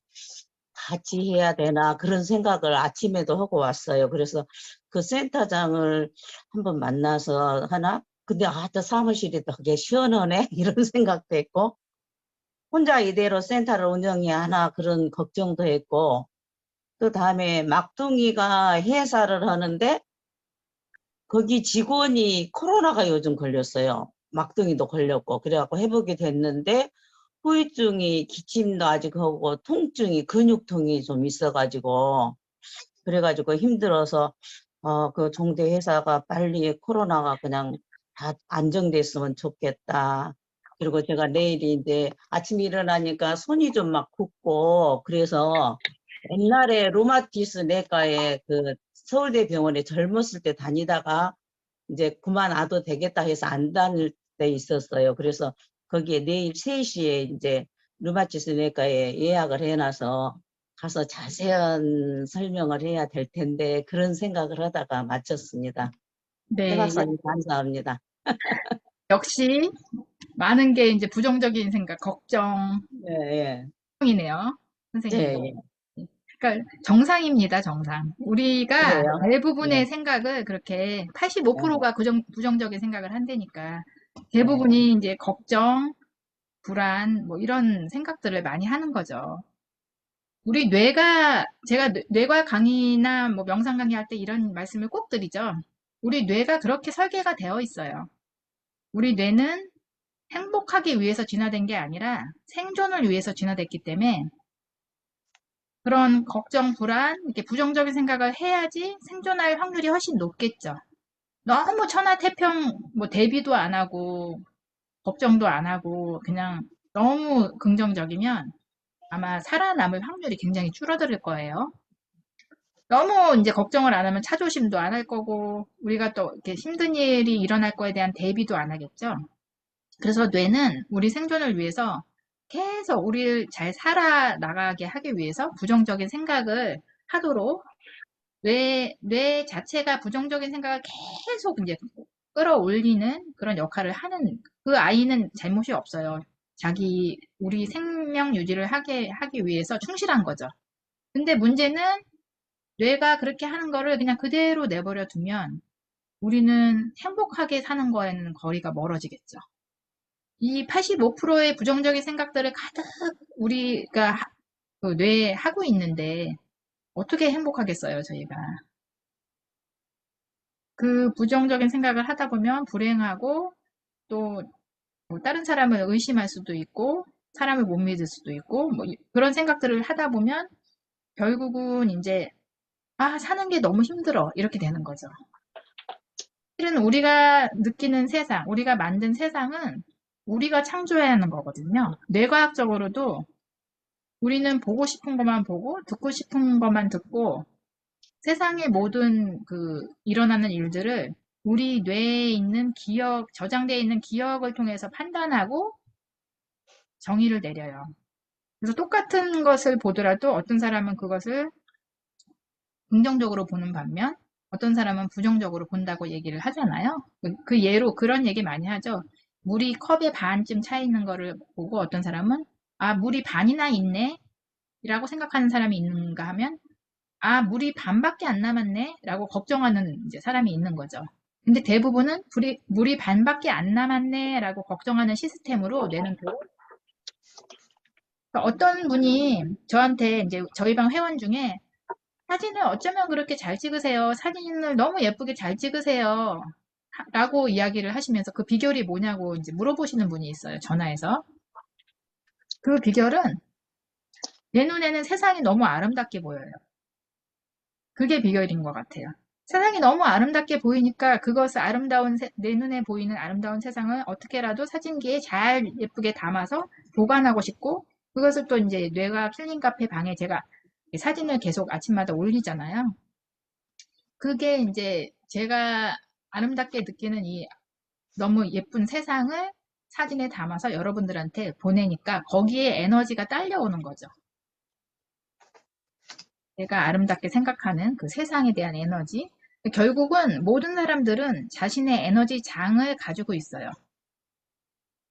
같이 해야 되나 그런 생각을 아침에도 하고 왔어요. 그래서 그 센터장을 한번 만나서 하나? 근데 또 사무실이 되게 시원하네 이런 생각도 했고 혼자 이대로 센터를 운영해야 하나 그런 걱정도 했고 그 다음에 막둥이가 회사를 하는데 거기 직원이 코로나가 요즘 걸렸어요. 막둥이도 걸렸고 그래갖고 회복이 됐는데 후유증이 기침도 아직 하고 통증이 근육통이 좀 있어가지고 그래가지고 힘들어서 그 종대 회사가 빨리 코로나가 그냥 다 안정됐으면 좋겠다. 그리고 제가 내일이 이제 아침에 일어나니까 손이 좀 막 붓고 그래서 옛날에 루마티스 내과에 그 서울대 병원에 젊었을 때 다니다가 이제 그만둬도 되겠다 해서 안 다닐 때 있었어요. 그래서 거기에 내일 3시에 이제 루마티스 내과에 예약을 해놔서 가서 자세한 설명을 해야 될 텐데 그런 생각을 하다가 마쳤습니다. 최 네, 박사님 감사합니다. 역시 많은 게 이제 부정적인 생각, 걱정이네요, 예, 예, 선생님. 예, 그러니까 정상입니다, 정상. 우리가 그래요. 대부분의 예, 생각을 그렇게 예, 85%가 부정적인 생각을 한다니까 예. 대부분이 이제 걱정, 불안, 뭐 이런 생각들을 많이 하는 거죠. 우리 제가 뇌과 강의나 뭐 명상 강의할 때 이런 말씀을 꼭 드리죠. 우리 뇌가 그렇게 설계가 되어 있어요. 우리 뇌는 행복하기 위해서 진화된 게 아니라 생존을 위해서 진화됐기 때문에 그런 걱정, 불안, 이렇게 부정적인 생각을 해야지 생존할 확률이 훨씬 높겠죠. 너무 천하태평, 뭐 대비도 안 하고, 걱정도 안 하고, 그냥 너무 긍정적이면 아마 살아남을 확률이 굉장히 줄어들 거예요. 너무 이제 걱정을 안 하면 차조심도 안 할 거고, 우리가 또 이렇게 힘든 일이 일어날 거에 대한 대비도 안 하겠죠. 그래서 뇌는 우리 생존을 위해서 계속 우리를 잘 살아나가게 하기 위해서 부정적인 생각을 하도록 뇌 자체가 부정적인 생각을 계속 이제 끌어올리는 그런 역할을 하는 그 아이는 잘못이 없어요. 우리 생명 유지를 하기 위해서 충실한 거죠. 근데 문제는 뇌가 그렇게 하는 거를 그냥 그대로 내버려 두면 우리는 행복하게 사는 거에는 거리가 멀어지겠죠. 이 85%의 부정적인 생각들을 가득 우리가 그 뇌에 하고 있는데 어떻게 행복하겠어요, 저희가. 그 부정적인 생각을 하다 보면 불행하고 또 뭐 다른 사람을 의심할 수도 있고 사람을 못 믿을 수도 있고 뭐 그런 생각들을 하다 보면 결국은 이제 아, 사는 게 너무 힘들어 이렇게 되는 거죠. 실은 우리가 느끼는 세상, 우리가 만든 세상은 우리가 창조해야 하는 거거든요. 뇌과학적으로도 우리는 보고 싶은 것만 보고 듣고 싶은 것만 듣고 세상의 모든 일어나는 일들을 우리 뇌에 있는 저장되어 있는 기억을 통해서 판단하고 정의를 내려요. 그래서 똑같은 것을 보더라도 어떤 사람은 그것을 긍정적으로 보는 반면 어떤 사람은 부정적으로 본다고 얘기를 하잖아요. 그 예로 그런 얘기 많이 하죠. 물이 컵에 반쯤 차 있는 거를 보고 어떤 사람은 아, 물이 반이나 있네 라고 생각하는 사람이 있는가 하면 아, 물이 반밖에 안 남았네 라고 걱정하는 이제 사람이 있는 거죠. 근데 대부분은 물이 반밖에 안 남았네 라고 걱정하는 시스템으로 뇌는 어떤 분이 저한테 이제 저희 방 회원 중에 사진을 어쩌면 그렇게 잘 찍으세요. 사진을 너무 예쁘게 잘 찍으세요. 라고 이야기를 하시면서 그 비결이 뭐냐고 이제 물어보시는 분이 있어요. 전화해서. 그 비결은 내 눈에는 세상이 너무 아름답게 보여요. 그게 비결인 것 같아요. 세상이 너무 아름답게 보이니까 그것을 내 눈에 보이는 아름다운 세상을 어떻게라도 사진기에 잘 예쁘게 담아서 보관하고 싶고 그것을 또 이제 뇌가 킬링 카페 방에 제가 사진을 계속 아침마다 올리잖아요. 그게 이제 제가 아름답게 느끼는 이 너무 예쁜 세상을 사진에 담아서 여러분들한테 보내니까 거기에 에너지가 딸려오는 거죠. 내가 아름답게 생각하는 그 세상에 대한 에너지. 결국은 모든 사람들은 자신의 에너지 장을 가지고 있어요.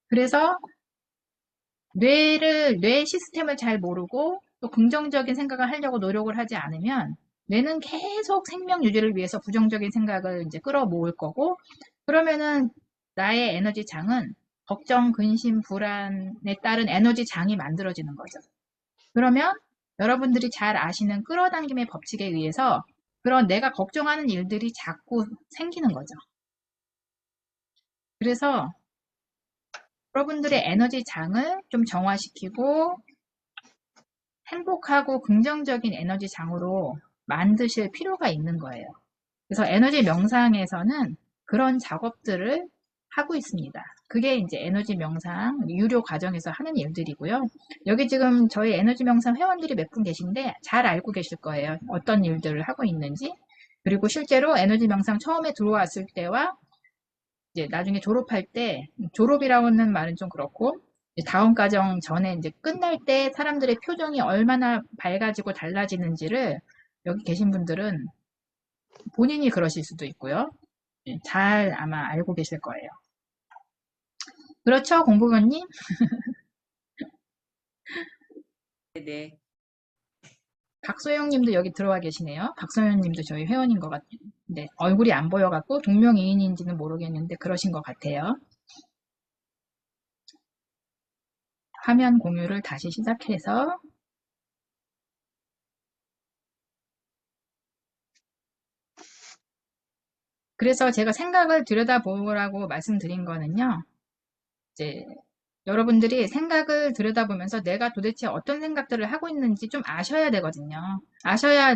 그래서 뇌 시스템을 잘 모르고 또 긍정적인 생각을 하려고 노력을 하지 않으면 뇌는 계속 생명 유지를 위해서 부정적인 생각을 이제 끌어모을 거고 그러면은 나의 에너지 장은 걱정, 근심, 불안에 따른 에너지 장이 만들어지는 거죠. 그러면 여러분들이 잘 아시는 끌어당김의 법칙에 의해서 그런 내가 걱정하는 일들이 자꾸 생기는 거죠. 그래서 여러분들의 에너지 장을 좀 정화시키고 행복하고 긍정적인 에너지 장으로 만드실 필요가 있는 거예요. 그래서 에너지 명상에서는 그런 작업들을 하고 있습니다. 그게 이제 에너지 명상 유료 과정에서 하는 일들이고요. 여기 지금 저희 에너지 명상 회원들이 몇 분 계신데 잘 알고 계실 거예요. 어떤 일들을 하고 있는지. 그리고 실제로 에너지 명상 처음에 들어왔을 때와 이제 나중에 졸업할 때 졸업이라고는 말은 좀 그렇고 이제 다음 과정 전에 이제 끝날 때 사람들의 표정이 얼마나 밝아지고 달라지는지를 여기 계신 분들은 본인이 그러실 수도 있고요. 예, 잘 아마 알고 계실 거예요. 그렇죠, 공부원님? 네. 박소영 님도 여기 들어와 계시네요. 박소영 님도 저희 회원인 것 같아요. 네, 얼굴이 안 보여갖고 동명이인인지는 모르겠는데 그러신 것 같아요. 화면 공유를 다시 시작해서 그래서 제가 생각을 들여다보라고 말씀드린 거는요. 이제 여러분들이 생각을 들여다보면서 내가 도대체 어떤 생각들을 하고 있는지 좀 아셔야 되거든요. 아셔야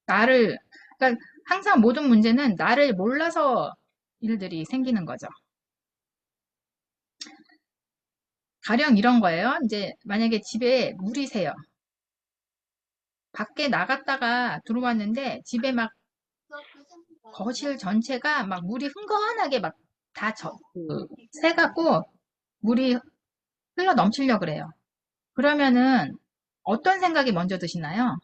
나를, 그러니까 항상 모든 문제는 나를 몰라서 일들이 생기는 거죠. 가령 이런 거예요. 이제 만약에 집에 물이 새요. 밖에 나갔다가 들어왔는데 집에 막 거실 전체가 막 물이 흥건하게 막 다 새갖고 물이 흘러 넘치려고 그래요. 그러면은 어떤 생각이 먼저 드시나요?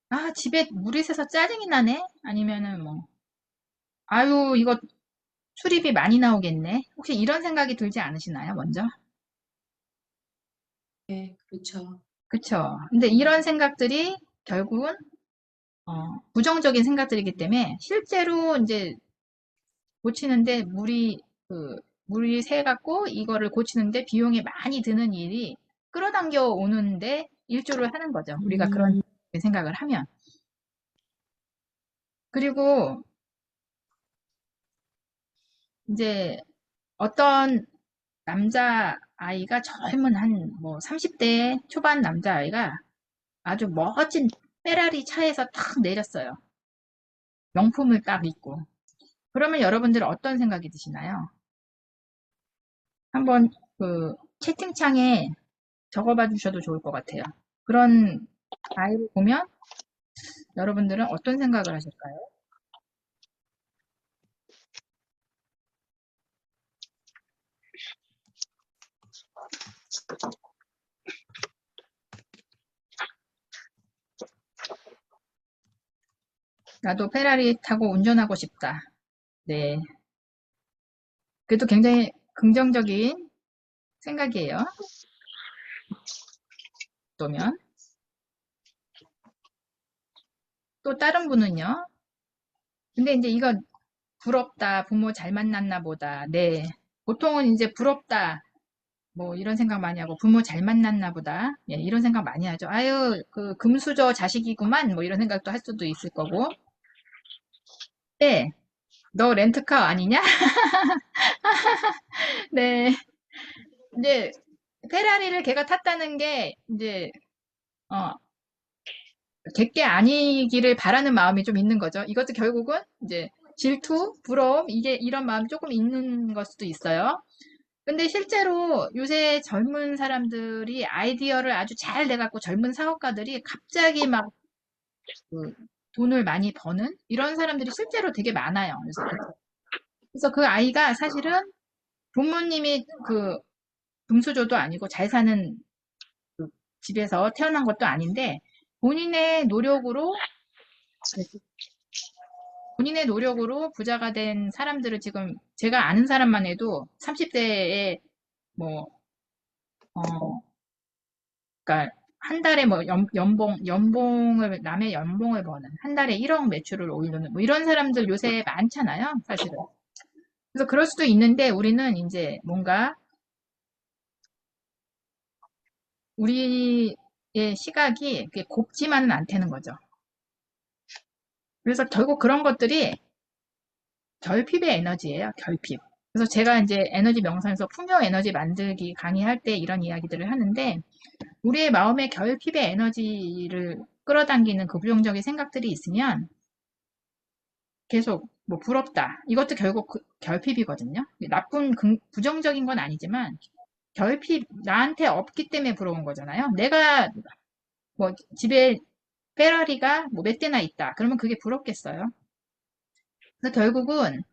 아, 집에 물이 새서 짜증이 나네? 아니면은 뭐, 아유, 이거 수리비 많이 나오겠네? 혹시 이런 생각이 들지 않으시나요, 먼저? 네, 그렇죠. 그쵸? 근데 이런 생각들이 결국은, 부정적인 생각들이기 때문에 실제로 이제 고치는데 물이 새갖고 이거를 고치는데 비용이 많이 드는 일이 끌어당겨 오는데 일조를 하는 거죠. 우리가 그런 생각을 하면. 그리고 이제 어떤 남자아이가 젊은 한 뭐 30대 초반 남자아이가 아주 멋진 페라리 차에서 탁 내렸어요. 명품을 딱 입고. 그러면 여러분들은 어떤 생각이 드시나요? 한번 그 채팅창에 적어봐 주셔도 좋을 것 같아요. 그런 아이를 보면 여러분들은 어떤 생각을 하실까요? 나도 페라리 타고 운전하고 싶다. 네. 그래도 굉장히 긍정적인 생각이에요. 또면 또 다른 분은요. 근데 이제 이거 부럽다, 부모 잘 만났나 보다. 네. 보통은 이제 부럽다, 뭐 이런 생각 많이 하고 부모 잘 만났나 보다. 예, 이런 생각 많이 하죠. 아유, 그 금수저 자식이구만. 뭐 이런 생각도 할 수도 있을 거고. 네. 너 렌트카 아니냐? 네. 이제 페라리를 걔가 탔다는 게 이제 어, 걔게 아니기를 바라는 마음이 좀 있는 거죠. 이것도 결국은 이제 질투, 부러움, 이게 이런 마음이 조금 있는 걸 수도 있어요. 근데 실제로 요새 젊은 사람들이 아이디어를 아주 잘 내갖고 젊은 사업가들이 갑자기 막 그 돈을 많이 버는 이런 사람들이 실제로 되게 많아요. 그래서 그 아이가 사실은 부모님이 그 금수저도 아니고 잘 사는 그 집에서 태어난 것도 아닌데 본인의 노력으로 부자가 된 사람들을 지금 제가 아는 사람만 해도 30대에 뭐, 그러니까 한 달에 뭐 남의 연봉을 버는 한 달에 1억 매출을 올리는 뭐 이런 사람들 요새 많잖아요, 사실은. 그래서 그럴 수도 있는데 우리는 이제 뭔가 우리의 시각이 그게 곱지만은 않다는 거죠. 그래서 결국 그런 것들이 결핍의 에너지예요, 결핍. 그래서 제가 이제 에너지 명상에서 풍요 에너지 만들기 강의할 때 이런 이야기들을 하는데 우리의 마음에 결핍의 에너지를 끌어당기는 그 부정적인 생각들이 있으면 계속 뭐 부럽다. 이것도 결국 결핍이거든요. 나쁜 부정적인 건 아니지만 결핍 나한테 없기 때문에 부러운 거잖아요. 내가 뭐 집에 페라리가 뭐 몇 대나 있다. 그러면 그게 부럽겠어요. 그래서 결국은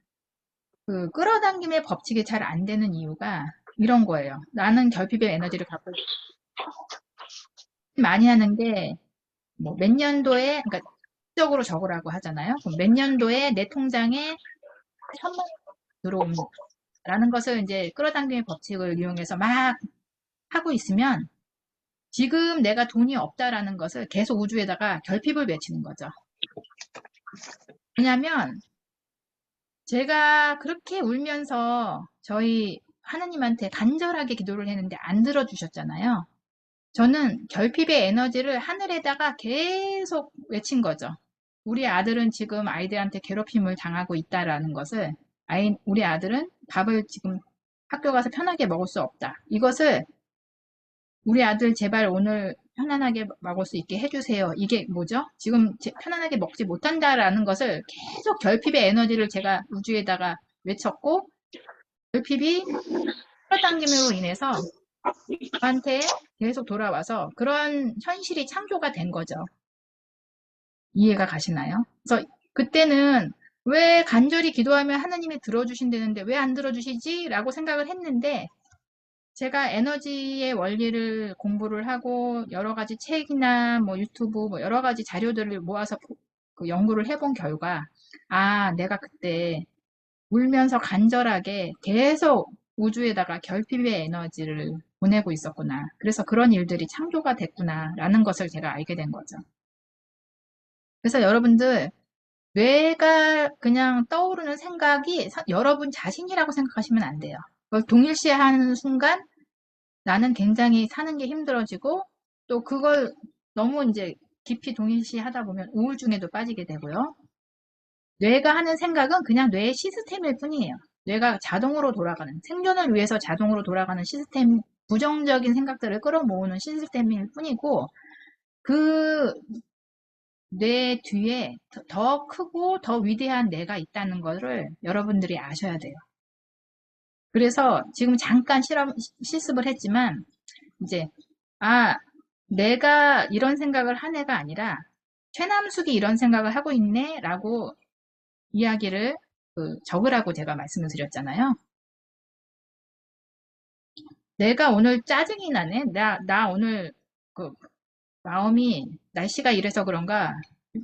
그 끌어당김의 법칙이 잘 안 되는 이유가 이런 거예요. 나는 결핍의 에너지를 갖고 많이 하는 게 뭐 몇 년도에, 그러니까 적으로 적으라고 하잖아요. 그럼 몇 년도에 내 통장에 1,000만 원 들어옵니다라는 것을 이제 끌어당김의 법칙을 이용해서 막 하고 있으면 지금 내가 돈이 없다라는 것을 계속 우주에다가 결핍을 외치는 거죠. 왜냐하면 제가 그렇게 울면서 저희 하느님한테 간절하게 기도를 했는데 안 들어주셨잖아요. 저는 결핍의 에너지를 하늘에다가 계속 외친 거죠. 우리 아들은 지금 아이들한테 괴롭힘을 당하고 있다라는 것을, 우리 아들은 밥을 지금 학교 가서 편하게 먹을 수 없다. 이것을 우리 아들 제발 오늘 편안하게 먹을 수 있게 해주세요. 이게 뭐죠? 지금 편안하게 먹지 못한다라는 것을 계속 결핍의 에너지를 제가 우주에다가 외쳤고, 결핍이 끌어당김으로 인해서 저한테 계속 돌아와서 그런 현실이 창조가 된 거죠. 이해가 가시나요? 그래서 그때는 왜 간절히 기도하면 하나님이 들어주신다는데 왜 안 들어주시지? 라고 생각을 했는데, 제가 에너지의 원리를 공부를 하고 여러 가지 책이나 뭐 유튜브 뭐 여러 가지 자료들을 모아서 그 연구를 해본 결과, 아, 내가 그때 울면서 간절하게 계속 우주에다가 결핍의 에너지를 보내고 있었구나. 그래서 그런 일들이 창조가 됐구나라는 것을 제가 알게 된 거죠. 그래서 여러분들, 뇌가 그냥 떠오르는 생각이 여러분 자신이라고 생각하시면 안 돼요. 그걸 동일시하는 순간 나는 굉장히 사는 게 힘들어지고, 또 그걸 너무 이제 깊이 동일시하다 보면 우울증에도 빠지게 되고요. 뇌가 하는 생각은 그냥 뇌의 시스템일 뿐이에요. 뇌가 자동으로 돌아가는, 생존을 위해서 자동으로 돌아가는 시스템, 부정적인 생각들을 끌어모으는 시스템일 뿐이고, 그 뇌 뒤에 더 크고 더 위대한 뇌가 있다는 것을 여러분들이 아셔야 돼요. 그래서 지금 잠깐 실습을 했지만, 이제, 아, 내가 이런 생각을 한 애가 아니라, 최남숙이 이런 생각을 하고 있네, 라고 이야기를 적으라고 제가 말씀을 드렸잖아요. 내가 오늘 짜증이 나네? 나 오늘 그 마음이 날씨가 이래서 그런가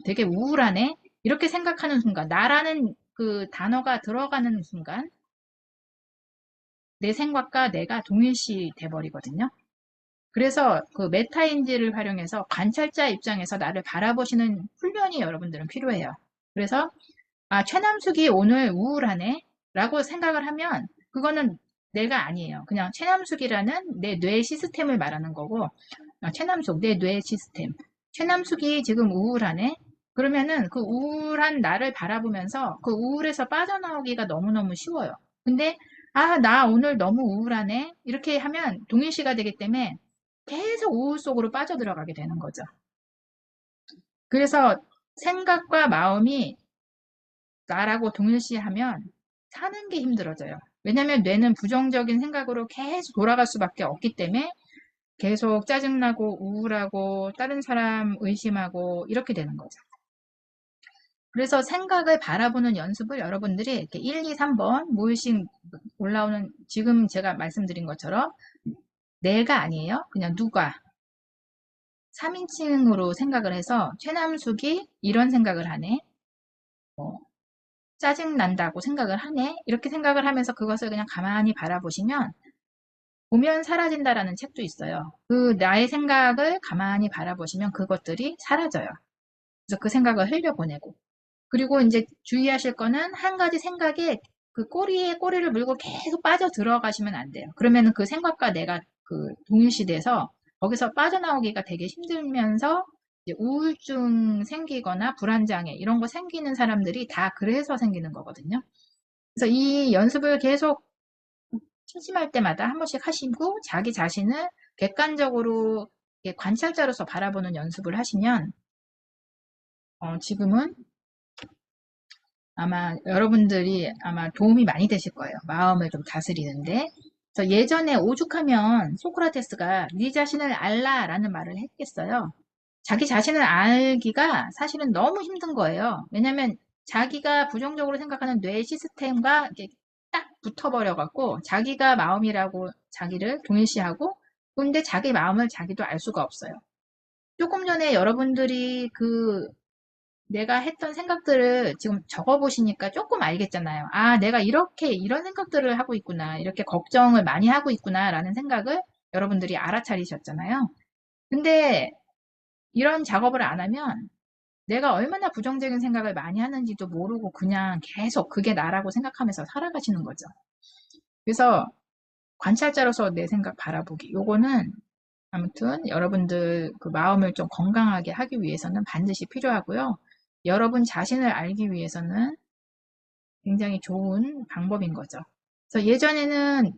되게 우울하네? 이렇게 생각하는 순간, 나라는 그 단어가 들어가는 순간, 내 생각과 내가 동일시 돼버리거든요. 그래서 그 메타인지를 활용해서 관찰자 입장에서 나를 바라보시는 훈련이 여러분들은 필요해요. 그래서 아, 최남숙이 오늘 우울하네 라고 생각을 하면 그거는 내가 아니에요. 그냥 최남숙이라는 내 뇌 시스템을 말하는 거고, 최남숙, 내 뇌 시스템. 최남숙이 지금 우울하네? 그러면은 그 우울한 나를 바라보면서 그 우울에서 빠져나오기가 너무너무 쉬워요. 근데 아, 나 오늘 너무 우울하네? 이렇게 하면 동일시가 되기 때문에 계속 우울 속으로 빠져들어가게 되는 거죠. 그래서 생각과 마음이 나라고 동일시하면 사는 게 힘들어져요. 왜냐하면 뇌는 부정적인 생각으로 계속 돌아갈 수밖에 없기 때문에 계속 짜증나고 우울하고 다른 사람 의심하고 이렇게 되는 거죠. 그래서 생각을 바라보는 연습을 여러분들이 이렇게 1, 2, 3번 모유씩 올라오는, 지금 제가 말씀드린 것처럼 내가 아니에요. 그냥 누가 3인칭으로 생각을 해서 최남숙이 이런 생각을 하네. 짜증난다고 생각을 하네. 이렇게 생각을 하면서 그것을 그냥 가만히 바라보시면 보면 사라진다라는 책도 있어요. 그 나의 생각을 가만히 바라보시면 그것들이 사라져요. 그래서 그 생각을 흘려보내고. 그리고 이제 주의하실 거는 한 가지 생각에 그 꼬리에 꼬리를 물고 계속 빠져 들어가시면 안 돼요. 그러면 그 생각과 내가 그 동일시돼서 거기서 빠져나오기가 되게 힘들면서 이제 우울증 생기거나 불안장애 이런 거 생기는 사람들이 다 그래서 생기는 거거든요. 그래서 이 연습을 계속 심심할 때마다 한 번씩 하시고 자기 자신을 객관적으로 관찰자로서 바라보는 연습을 하시면 지금은 아마 여러분들이 아마 도움이 많이 되실 거예요. 마음을 좀 다스리는데. 그래서 예전에 오죽하면 소크라테스가 네 자신을 알라라는 말을 했겠어요. 자기 자신을 알기가 사실은 너무 힘든 거예요. 왜냐하면 자기가 부정적으로 생각하는 뇌 시스템과 붙어버려갖고 자기가 마음이라고 자기를 동일시하고 근데 자기 마음을 자기도 알 수가 없어요. 조금 전에 여러분들이 내가 했던 생각들을 지금 적어보시니까 조금 알겠잖아요. 아, 내가 이런 생각들을 하고 있구나. 이렇게 걱정을 많이 하고 있구나. 라는 생각을 여러분들이 알아차리셨잖아요. 근데 이런 작업을 안 하면 내가 얼마나 부정적인 생각을 많이 하는지도 모르고 그냥 계속 그게 나라고 생각하면서 살아가시는 거죠. 그래서 관찰자로서 내 생각 바라보기. 요거는 아무튼 여러분들 그 마음을 좀 건강하게 하기 위해서는 반드시 필요하고요. 여러분 자신을 알기 위해서는 굉장히 좋은 방법인 거죠. 그래서 예전에는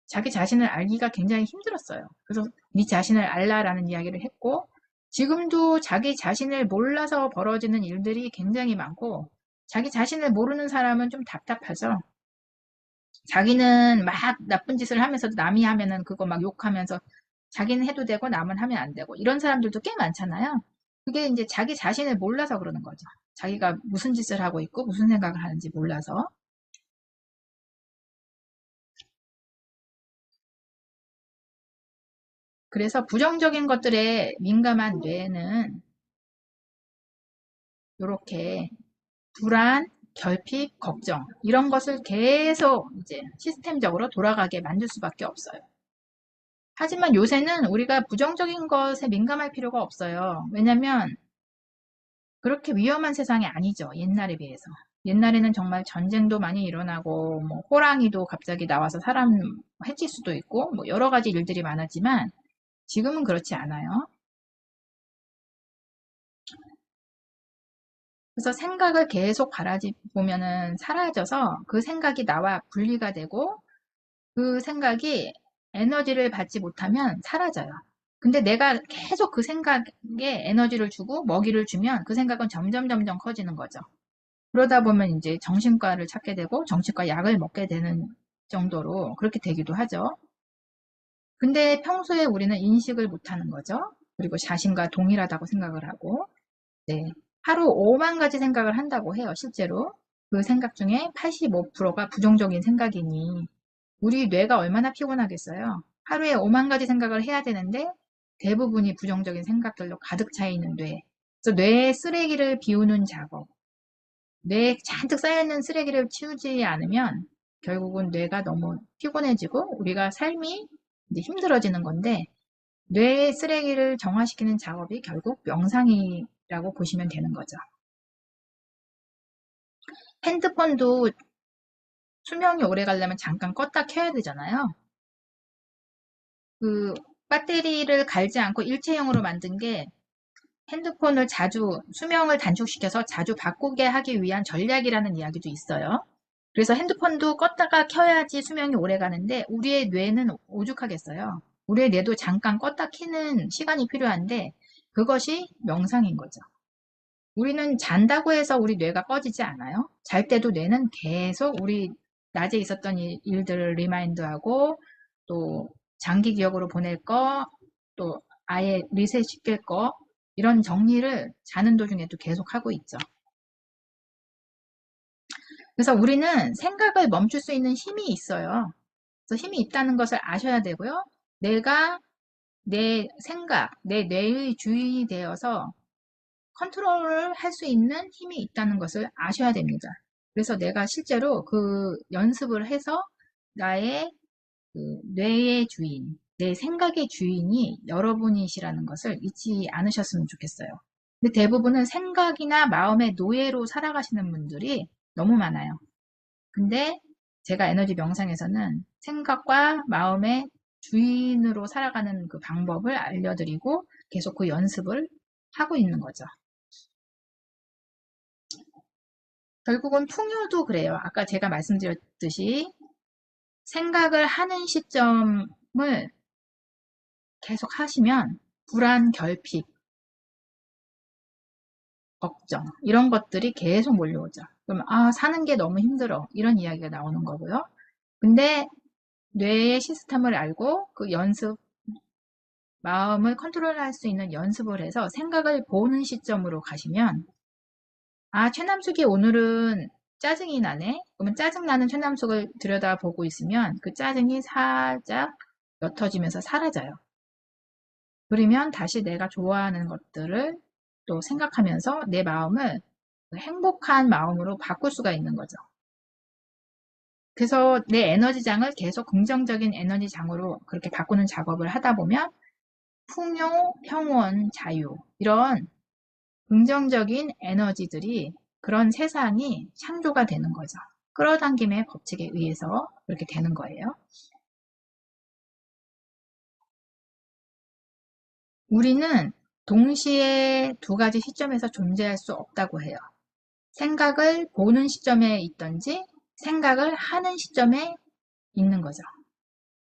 자기 자신을 알기가 굉장히 힘들었어요. 그래서 네 자신을 알라라는 이야기를 했고 지금도 자기 자신을 몰라서 벌어지는 일들이 굉장히 많고 자기 자신을 모르는 사람은 좀 답답하죠. 자기는 막 나쁜 짓을 하면서도 남이 하면은 그거 막 욕하면서 자기는 해도 되고 남은 하면 안 되고 이런 사람들도 꽤 많잖아요. 그게 이제 자기 자신을 몰라서 그러는 거죠. 자기가 무슨 짓을 하고 있고 무슨 생각을 하는지 몰라서. 그래서 부정적인 것들에 민감한 뇌는 이렇게 불안, 결핍, 걱정 이런 것을 계속 이제 시스템적으로 돌아가게 만들 수밖에 없어요. 하지만 요새는 우리가 부정적인 것에 민감할 필요가 없어요. 왜냐면 그렇게 위험한 세상이 아니죠. 옛날에 비해서. 옛날에는 정말 전쟁도 많이 일어나고 뭐 호랑이도 갑자기 나와서 사람 해칠 수도 있고 뭐 여러 가지 일들이 많았지만 지금은 그렇지 않아요. 그래서 생각을 계속 바라보면은 사라져서 그 생각이 나와 분리가 되고 그 생각이 에너지를 받지 못하면 사라져요. 근데 내가 계속 그 생각에 에너지를 주고 먹이를 주면 그 생각은 점점 커지는 거죠. 그러다 보면 이제 정신과를 찾게 되고 정신과 약을 먹게 되는 정도로 그렇게 되기도 하죠. 근데 평소에 우리는 인식을 못하는 거죠. 그리고 자신과 동일하다고 생각을 하고 네. 하루 5만 가지 생각을 한다고 해요, 실제로. 그 생각 중에 85%가 부정적인 생각이니 우리 뇌가 얼마나 피곤하겠어요. 하루에 5만 가지 생각을 해야 되는데 대부분이 부정적인 생각들로 가득 차 있는 뇌. 그래서 뇌의 쓰레기를 비우는 작업. 뇌에 잔뜩 쌓여있는 쓰레기를 치우지 않으면 결국은 뇌가 너무 피곤해지고 우리가 삶이 이제 힘들어지는 건데 뇌의 쓰레기를 정화시키는 작업이 결국 명상이라고 보시면 되는 거죠. 핸드폰도 수명이 오래 가려면 잠깐 껐다 켜야 되잖아요. 그 배터리를 갈지 않고 일체형으로 만든 게 핸드폰을 자주 수명을 단축시켜서 자주 바꾸게 하기 위한 전략이라는 이야기도 있어요. 그래서 핸드폰도 껐다가 켜야지 수명이 오래 가는데 우리의 뇌는 오죽하겠어요. 우리의 뇌도 잠깐 껐다 켜는 시간이 필요한데 그것이 명상인 거죠. 우리는 잔다고 해서 우리 뇌가 꺼지지 않아요. 잘 때도 뇌는 계속 우리 낮에 있었던 일들을 리마인드하고 또 장기 기억으로 보낼 거, 또 아예 리셋 시킬 거 이런 정리를 자는 도중에도 계속 하고 있죠. 그래서 우리는 생각을 멈출 수 있는 힘이 있어요. 그래서 힘이 있다는 것을 아셔야 되고요. 내가 내 생각, 내 뇌의 주인이 되어서 컨트롤을 할 수 있는 힘이 있다는 것을 아셔야 됩니다. 그래서 내가 실제로 그 연습을 해서 나의 그 뇌의 주인, 내 생각의 주인이 여러분이시라는 것을 잊지 않으셨으면 좋겠어요. 근데 대부분은 생각이나 마음의 노예로 살아가시는 분들이 너무 많아요. 근데 제가 에너지 명상에서는 생각과 마음의 주인으로 살아가는 그 방법을 알려드리고 계속 그 연습을 하고 있는 거죠. 결국은 풍요도 그래요. 아까 제가 말씀드렸듯이 생각을 하는 시점을 계속 하시면 불안, 결핍, 걱정 이런 것들이 계속 몰려오죠. 그럼 아, 사는 게 너무 힘들어 이런 이야기가 나오는 거고요. 근데 뇌의 시스템을 알고 그 연습, 마음을 컨트롤할 수 있는 연습을 해서 생각을 보는 시점으로 가시면 아, 최남숙이 오늘은 짜증이 나네? 그러면 짜증나는 최남숙을 들여다보고 있으면 그 짜증이 살짝 옅어지면서 사라져요. 그러면 다시 내가 좋아하는 것들을 또 생각하면서 내 마음을 행복한 마음으로 바꿀 수가 있는 거죠. 그래서 내 에너지장을 계속 긍정적인 에너지장으로 그렇게 바꾸는 작업을 하다 보면 풍요, 평온, 자유 이런 긍정적인 에너지들이 그런 세상이 창조가 되는 거죠. 끌어당김의 법칙에 의해서 그렇게 되는 거예요. 우리는 동시에 두 가지 시점에서 존재할 수 없다고 해요. 생각을 보는 시점에 있든지 생각을 하는 시점에 있는 거죠.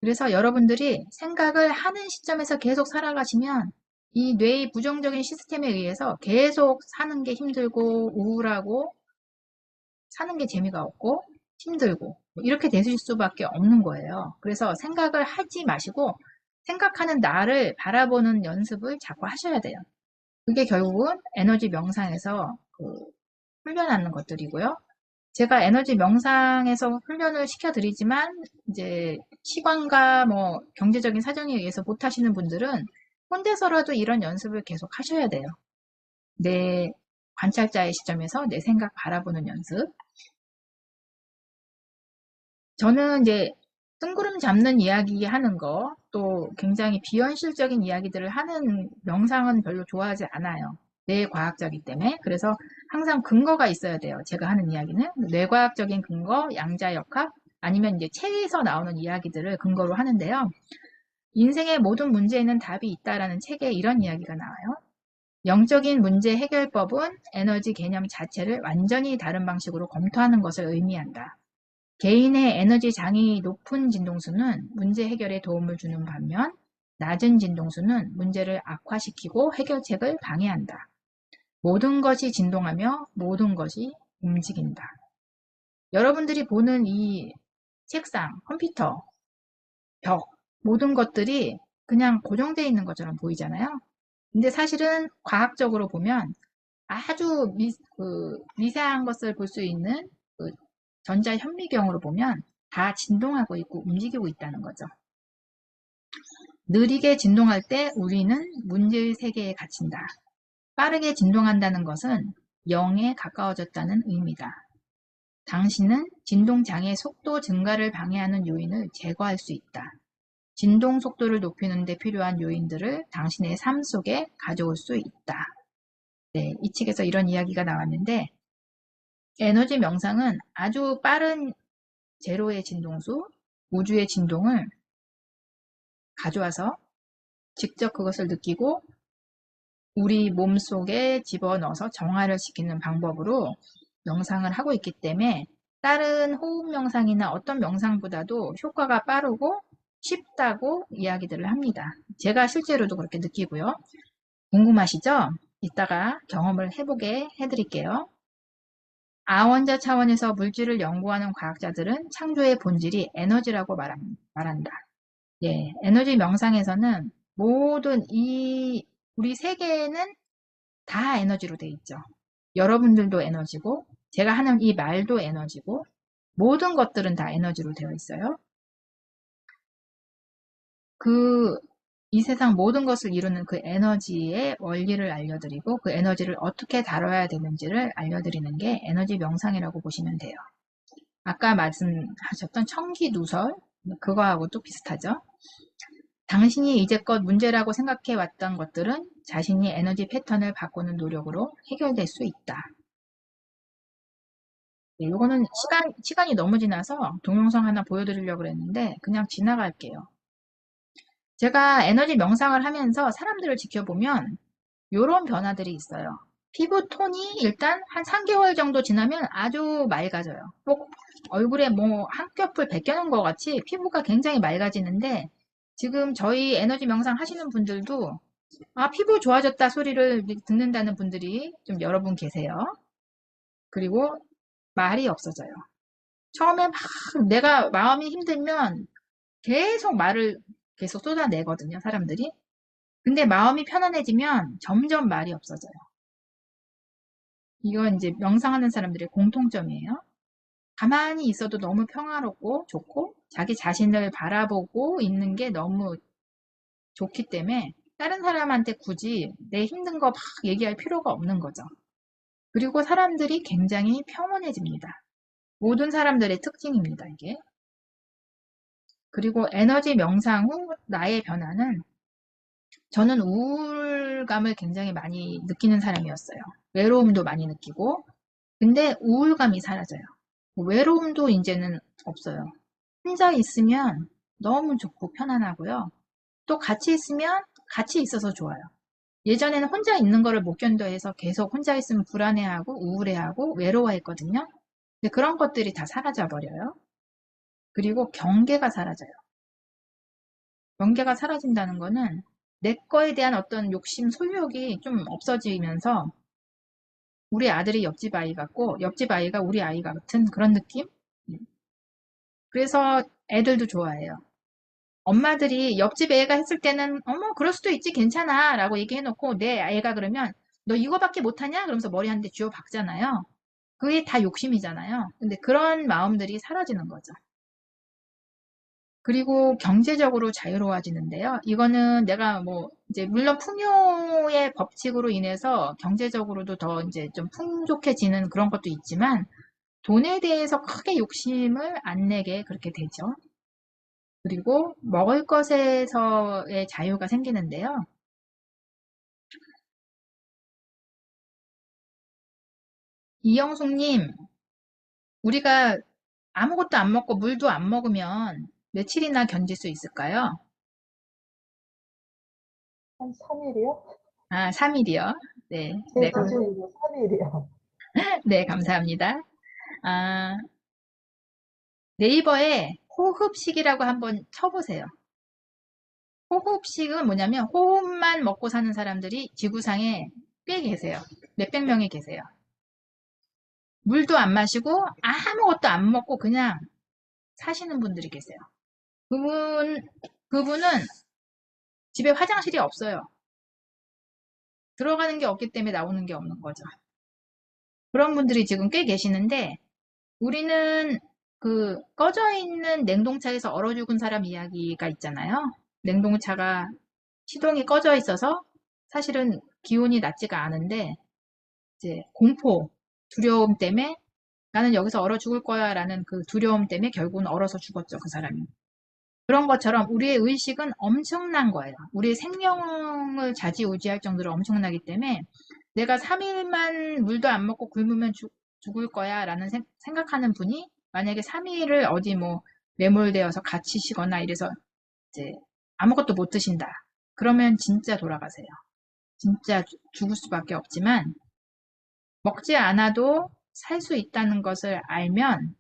그래서 여러분들이 생각을 하는 시점에서 계속 살아가시면 이 뇌의 부정적인 시스템에 의해서 계속 사는 게 힘들고 우울하고 사는 게 재미가 없고 힘들고 이렇게 되실 수밖에 없는 거예요. 그래서 생각을 하지 마시고 생각하는 나를 바라보는 연습을 자꾸 하셔야 돼요. 그게 결국은 에너지 명상에서 훈련하는 것들이고요. 제가 에너지 명상에서 훈련을 시켜드리지만 이제 시간과 뭐 경제적인 사정에 의해서 못 하시는 분들은 혼자서라도 이런 연습을 계속 하셔야 돼요. 내 관찰자의 시점에서 내 생각 바라보는 연습. 저는 이제 뜬구름 잡는 이야기 하는 거, 또 굉장히 비현실적인 이야기들을 하는 명상은 별로 좋아하지 않아요. 뇌과학적이기 때문에. 그래서 항상 근거가 있어야 돼요. 제가 하는 이야기는. 뇌과학적인 근거, 양자역학, 아니면 이제 책에서 나오는 이야기들을 근거로 하는데요. 인생의 모든 문제에는 답이 있다라는 책에 이런 이야기가 나와요. 영적인 문제 해결법은 에너지 개념 자체를 완전히 다른 방식으로 검토하는 것을 의미한다. 개인의 에너지 장이 높은 진동수는 문제 해결에 도움을 주는 반면 낮은 진동수는 문제를 악화시키고 해결책을 방해한다. 모든 것이 진동하며 모든 것이 움직인다. 여러분들이 보는 이 책상, 컴퓨터, 벽, 모든 것들이 그냥 고정되어 있는 것처럼 보이잖아요. 근데 사실은 과학적으로 보면 아주 미세한 것을 볼 수 있는 그 전자현미경으로 보면 다 진동하고 있고 움직이고 있다는 거죠. 느리게 진동할 때 우리는 문제의 세계에 갇힌다. 빠르게 진동한다는 것은 0에 가까워졌다는 의미다. 당신은 진동장애 속도 증가를 방해하는 요인을 제거할 수 있다. 진동 속도를 높이는 데 필요한 요인들을 당신의 삶 속에 가져올 수 있다. 네, 이 책에서 이런 이야기가 나왔는데 에너지 명상은 아주 빠른 제로의 진동수, 우주의 진동을 가져와서 직접 그것을 느끼고 우리 몸속에 집어넣어서 정화를 시키는 방법으로 명상을 하고 있기 때문에 다른 호흡 명상이나 어떤 명상보다도 효과가 빠르고 쉽다고 이야기들을 합니다. 제가 실제로도 그렇게 느끼고요. 궁금하시죠? 이따가 경험을 해보게 해드릴게요. 아원자 차원에서 물질을 연구하는 과학자들은 창조의 본질이 에너지라고 말한다. 예, 에너지 명상에서는 모든 우리 세계는 다 에너지로 돼 있죠. 여러분들도 에너지고, 제가 하는 이 말도 에너지고, 모든 것들은 다 에너지로 되어 있어요. 이 세상 모든 것을 이루는 그 에너지의 원리를 알려드리고, 그 에너지를 어떻게 다뤄야 되는지를 알려드리는 게 에너지 명상이라고 보시면 돼요. 아까 말씀하셨던 청기누설, 그거하고 또 비슷하죠. 당신이 이제껏 문제라고 생각해 왔던 것들은 자신이 에너지 패턴을 바꾸는 노력으로 해결될 수 있다. 네, 이거는 시간이 너무 지나서 동영상 하나 보여드리려고 했는데 그냥 지나갈게요. 제가 에너지 명상을 하면서 사람들을 지켜보면 이런 변화들이 있어요. 피부 톤이 일단 한 3개월 정도 지나면 아주 맑아져요. 꼭 얼굴에 뭐 한 겹을 벗겨놓은 것 같이 피부가 굉장히 맑아지는데 지금 저희 에너지 명상 하시는 분들도 피부 좋아졌다 소리를 듣는다는 분들이 좀 여러 분 계세요. 그리고 말이 없어져요. 처음에 막 내가 마음이 힘들면 계속 말을 계속 쏟아내거든요, 사람들이. 근데 마음이 편안해지면 점점 말이 없어져요. 이건 이제 명상하는 사람들의 공통점이에요. 가만히 있어도 너무 평화롭고 좋고 자기 자신을 바라보고 있는 게 너무 좋기 때문에 다른 사람한테 굳이 내 힘든 거 막 얘기할 필요가 없는 거죠. 그리고 사람들이 굉장히 평온해집니다. 모든 사람들의 특징입니다, 이게. 그리고 에너지 명상 후 나의 변화는 저는 우울감을 굉장히 많이 느끼는 사람이었어요. 외로움도 많이 느끼고. 근데 우울감이 사라져요. 외로움도 이제는 없어요. 혼자 있으면 너무 좋고 편안하고요. 또 같이 있으면 같이 있어서 좋아요. 예전에는 혼자 있는 거를 못 견뎌해서 계속 혼자 있으면 불안해하고 우울해하고 외로워했거든요. 근데 그런 것들이 다 사라져 버려요. 그리고 경계가 사라져요. 경계가 사라진다는 거는 내 거에 대한 어떤 욕심, 소유욕이 좀 없어지면서 우리 아들이 옆집 아이 같고 옆집 아이가 우리 아이 같은 그런 느낌? 그래서 애들도 좋아해요. 엄마들이 옆집 애가 했을 때는 어머 그럴 수도 있지 괜찮아 라고 얘기해놓고 내 애가 그러면 너 이거밖에 못하냐? 그러면서 머리 한 대 쥐어 박잖아요. 그게 다 욕심이잖아요. 근데 그런 마음들이 사라지는 거죠. 그리고 경제적으로 자유로워지는데요. 이거는 내가 뭐 이제 물론 풍요의 법칙으로 인해서 경제적으로도 더 이제 좀 풍족해지는 그런 것도 있지만 돈에 대해서 크게 욕심을 안 내게 그렇게 되죠. 그리고 먹을 것에서의 자유가 생기는데요. 이영숙님, 우리가 아무것도 안 먹고 물도 안 먹으면 며칠이나 견딜 수 있을까요? 한 3일이요? 아, 3일이요. 네, 제 기준으로 3일이요. 네, 감사합니다. 아, 네이버에 호흡식이라고 한번 쳐보세요. 호흡식은 뭐냐면 호흡만 먹고 사는 사람들이 지구상에 꽤 계세요. 몇백 명이 계세요. 물도 안 마시고 아무것도 안 먹고 그냥 사시는 분들이 계세요. 그분은 집에 화장실이 없어요. 들어가는 게 없기 때문에 나오는 게 없는 거죠. 그런 분들이 지금 꽤 계시는데 우리는 그 꺼져 있는 냉동차에서 얼어 죽은 사람 이야기가 있잖아요. 냉동차가 시동이 꺼져 있어서 사실은 기온이 낮지가 않은데 이제 공포, 두려움 때문에 나는 여기서 얼어 죽을 거야 라는 그 두려움 때문에 결국은 얼어서 죽었죠, 그 사람이. 그런 것처럼 우리의 의식은 엄청난 거예요. 우리의 생명을 좌지우지할 정도로 엄청나기 때문에 내가 3일만 물도 안 먹고 굶으면 죽을 거야 라는 생각하는 분이 만약에 3일을 어디 뭐 매몰되어서 갇히시거나 이래서 이제 아무것도 못 드신다. 그러면 진짜 돌아가세요. 진짜 죽을 수밖에 없지만 먹지 않아도 살 수 있다는 것을 알면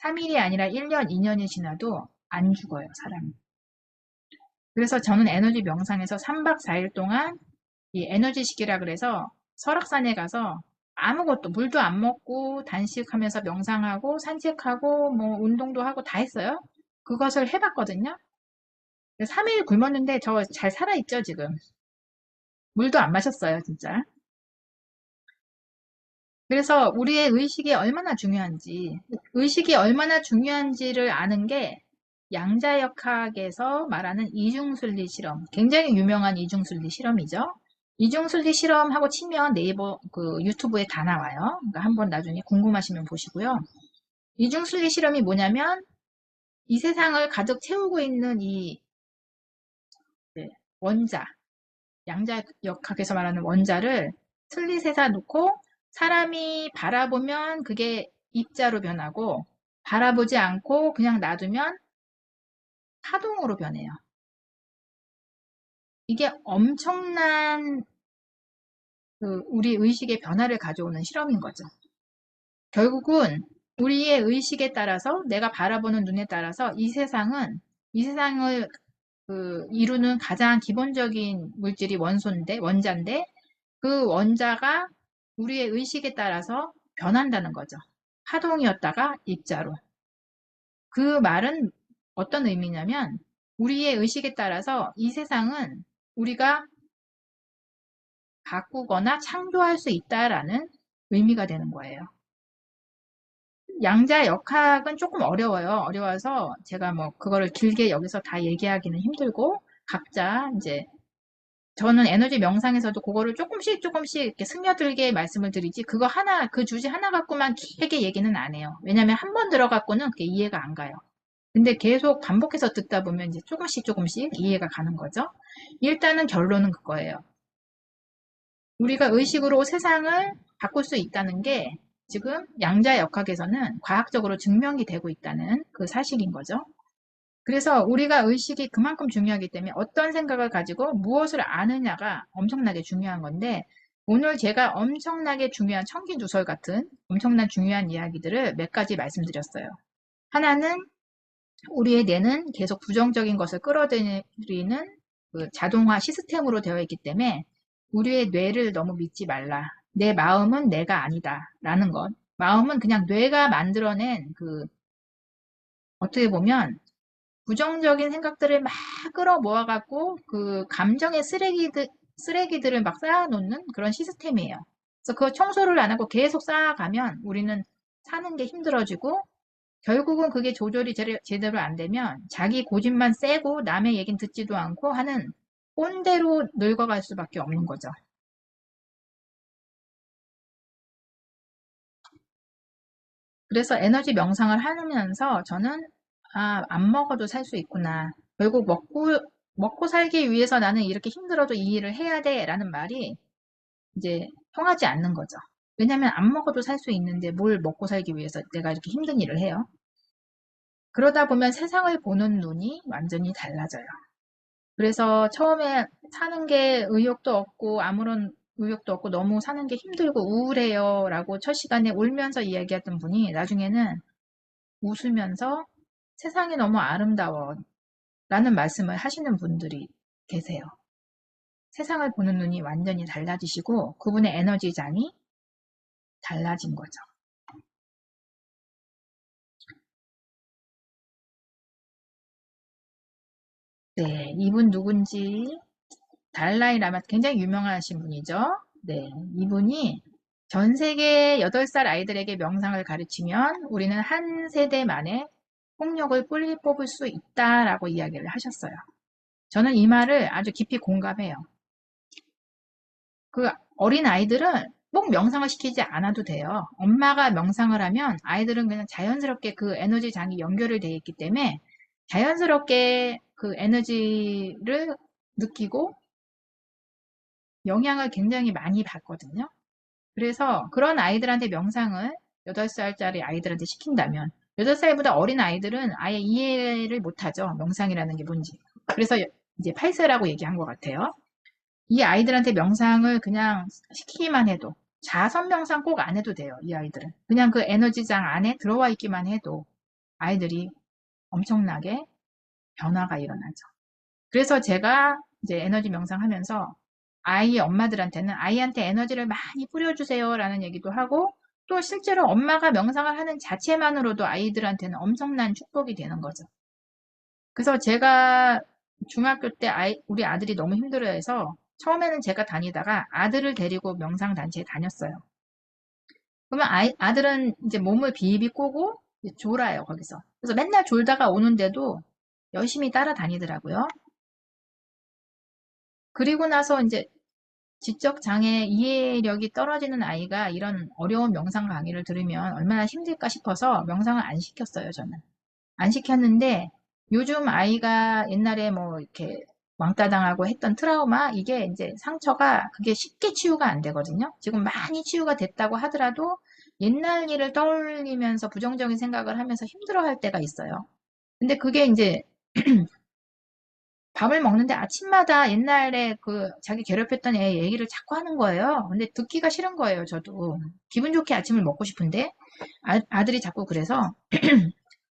3일이 아니라 1년, 2년이 지나도 안 죽어요, 사람이. 그래서 저는 에너지 명상에서 3박 4일 동안 이 에너지식이라 그래서 설악산에 가서 아무것도 물도 안 먹고 단식하면서 명상하고 산책하고 뭐 운동도 하고 다 했어요. 그것을 해봤거든요. 3일 굶었는데 저 잘 살아있죠, 지금. 물도 안 마셨어요, 진짜. 그래서 우리의 의식이 얼마나 중요한지, 의식이 얼마나 중요한지를 아는 게 양자역학에서 말하는 이중순리 실험, 굉장히 유명한 이중순리 실험이죠. 이중순리 실험하고 치면 네이버 그 유튜브에 다 나와요. 그러니까 한번 나중에 궁금하시면 보시고요. 이중순리 실험이 뭐냐면 이 세상을 가득 채우고 있는 이 네, 원자, 양자역학에서 말하는 원자를 슬릿에다 놓고 사람이 바라보면 그게 입자로 변하고 바라보지 않고 그냥 놔두면 파동으로 변해요. 이게 엄청난 우리 의식의 변화를 가져오는 실험인 거죠. 결국은 우리의 의식에 따라서 내가 바라보는 눈에 따라서 이 세상을 이루는 가장 기본적인 물질이 원자인데 그 원자가 우리의 의식에 따라서 변한다는 거죠. 파동이었다가 입자로. 그 말은 어떤 의미냐면 우리의 의식에 따라서 이 세상은 우리가 바꾸거나 창조할 수 있다라는 의미가 되는 거예요. 양자 역학은 조금 어려워요. 어려워서 제가 뭐 그거를 길게 여기서 다 얘기하기는 힘들고 각자 이제 저는 에너지 명상에서도 그거를 조금씩 조금씩 이렇게 스며들게 말씀을 드리지 그거 하나 그 주제 하나 갖고만 길게 얘기는 안 해요. 왜냐면 한 번 들어갖고는 그게 이해가 안 가요. 근데 계속 반복해서 듣다 보면 이제 조금씩 조금씩 이해가 가는 거죠. 일단은 결론은 그거예요. 우리가 의식으로 세상을 바꿀 수 있다는 게 지금 양자역학에서는 과학적으로 증명이 되고 있다는 그 사실인 거죠. 그래서 우리가 의식이 그만큼 중요하기 때문에 어떤 생각을 가지고 무엇을 아느냐가 엄청나게 중요한 건데 오늘 제가 엄청나게 중요한 청기누설 같은 엄청난 중요한 이야기들을 몇 가지 말씀드렸어요. 하나는 우리의 뇌는 계속 부정적인 것을 끌어들이는 그 자동화 시스템으로 되어 있기 때문에 우리의 뇌를 너무 믿지 말라. 내 마음은 내가 아니다. 라는 것. 마음은 그냥 뇌가 만들어낸 그 어떻게 보면 부정적인 생각들을 막 끌어 모아갖고 그 감정의 쓰레기들을 막 쌓아놓는 그런 시스템이에요. 그래서 그 청소를 안 하고 계속 쌓아가면 우리는 사는 게 힘들어지고 결국은 그게 조절이 제대로 안 되면 자기 고집만 세고 남의 얘기는 듣지도 않고 하는 꼰대로 늙어갈 수밖에 없는 거죠. 그래서 에너지 명상을 하면서 저는 안 먹어도 살 수 있구나. 결국 먹고 살기 위해서 나는 이렇게 힘들어도 이 일을 해야 돼 라는 말이 이제 통하지 않는 거죠. 왜냐면 안 먹어도 살 수 있는데 뭘 먹고 살기 위해서 내가 이렇게 힘든 일을 해요. 그러다 보면 세상을 보는 눈이 완전히 달라져요. 그래서 처음에 사는 게 의욕도 없고 아무런 의욕도 없고 너무 사는 게 힘들고 우울해요 라고 첫 시간에 울면서 이야기했던 분이 나중에는 웃으면서 세상이 너무 아름다워 라는 말씀을 하시는 분들이 계세요. 세상을 보는 눈이 완전히 달라지시고 그분의 에너지장이 달라진 거죠. 네, 이분 누군지 달라이 라마 굉장히 유명하신 분이죠. 네, 이분이 전 세계 8살 아이들에게 명상을 가르치면 우리는 한 세대 만에 폭력을 뽑을 수 있다라고 이야기를 하셨어요. 저는 이 말을 아주 깊이 공감해요. 그 어린 아이들은 꼭 명상을 시키지 않아도 돼요. 엄마가 명상을 하면 아이들은 그냥 자연스럽게 그 에너지 장이 연결이 되어 있기 때문에 자연스럽게 그 에너지를 느끼고 영향을 굉장히 많이 받거든요. 그래서 그런 아이들한테 명상을 8살짜리 아이들한테 시킨다면 8살보다 어린 아이들은 아예 이해를 못하죠. 명상이라는 게 뭔지. 그래서 이제 8세라고 얘기한 것 같아요. 이 아이들한테 명상을 그냥 시키기만 해도 자선 명상 꼭 안 해도 돼요. 이 아이들은. 그냥 그 에너지장 안에 들어와 있기만 해도 아이들이 엄청나게 변화가 일어나죠. 그래서 제가 이제 에너지 명상하면서 아이 엄마들한테는 아이한테 에너지를 많이 뿌려주세요 라는 얘기도 하고 또 실제로 엄마가 명상을 하는 자체만으로도 아이들한테는 엄청난 축복이 되는 거죠. 그래서 제가 중학교 때 우리 아들이 너무 힘들어해서 처음에는 제가 다니다가 아들을 데리고 명상단체에 다녔어요. 그러면 아들은 이제 몸을 비비 꼬고 이제 졸아요, 거기서. 그래서 맨날 졸다가 오는데도 열심히 따라다니더라고요. 그리고 나서 이제 지적 장애 이해력이 떨어지는 아이가 이런 어려운 명상 강의를 들으면 얼마나 힘들까 싶어서 명상을 안 시켰어요, 저는. 안 시켰는데 요즘 아이가 옛날에 뭐 이렇게 왕따 당하고 했던 트라우마 이게 이제 상처가 그게 쉽게 치유가 안 되거든요. 지금 많이 치유가 됐다고 하더라도 옛날 일을 떠올리면서 부정적인 생각을 하면서 힘들어할 때가 있어요. 근데 그게 이제 밥을 먹는데 아침마다 옛날에 그 자기 괴롭혔던 애 얘기를 자꾸 하는 거예요. 근데 듣기가 싫은 거예요, 저도. 기분 좋게 아침을 먹고 싶은데 아들이 자꾸 그래서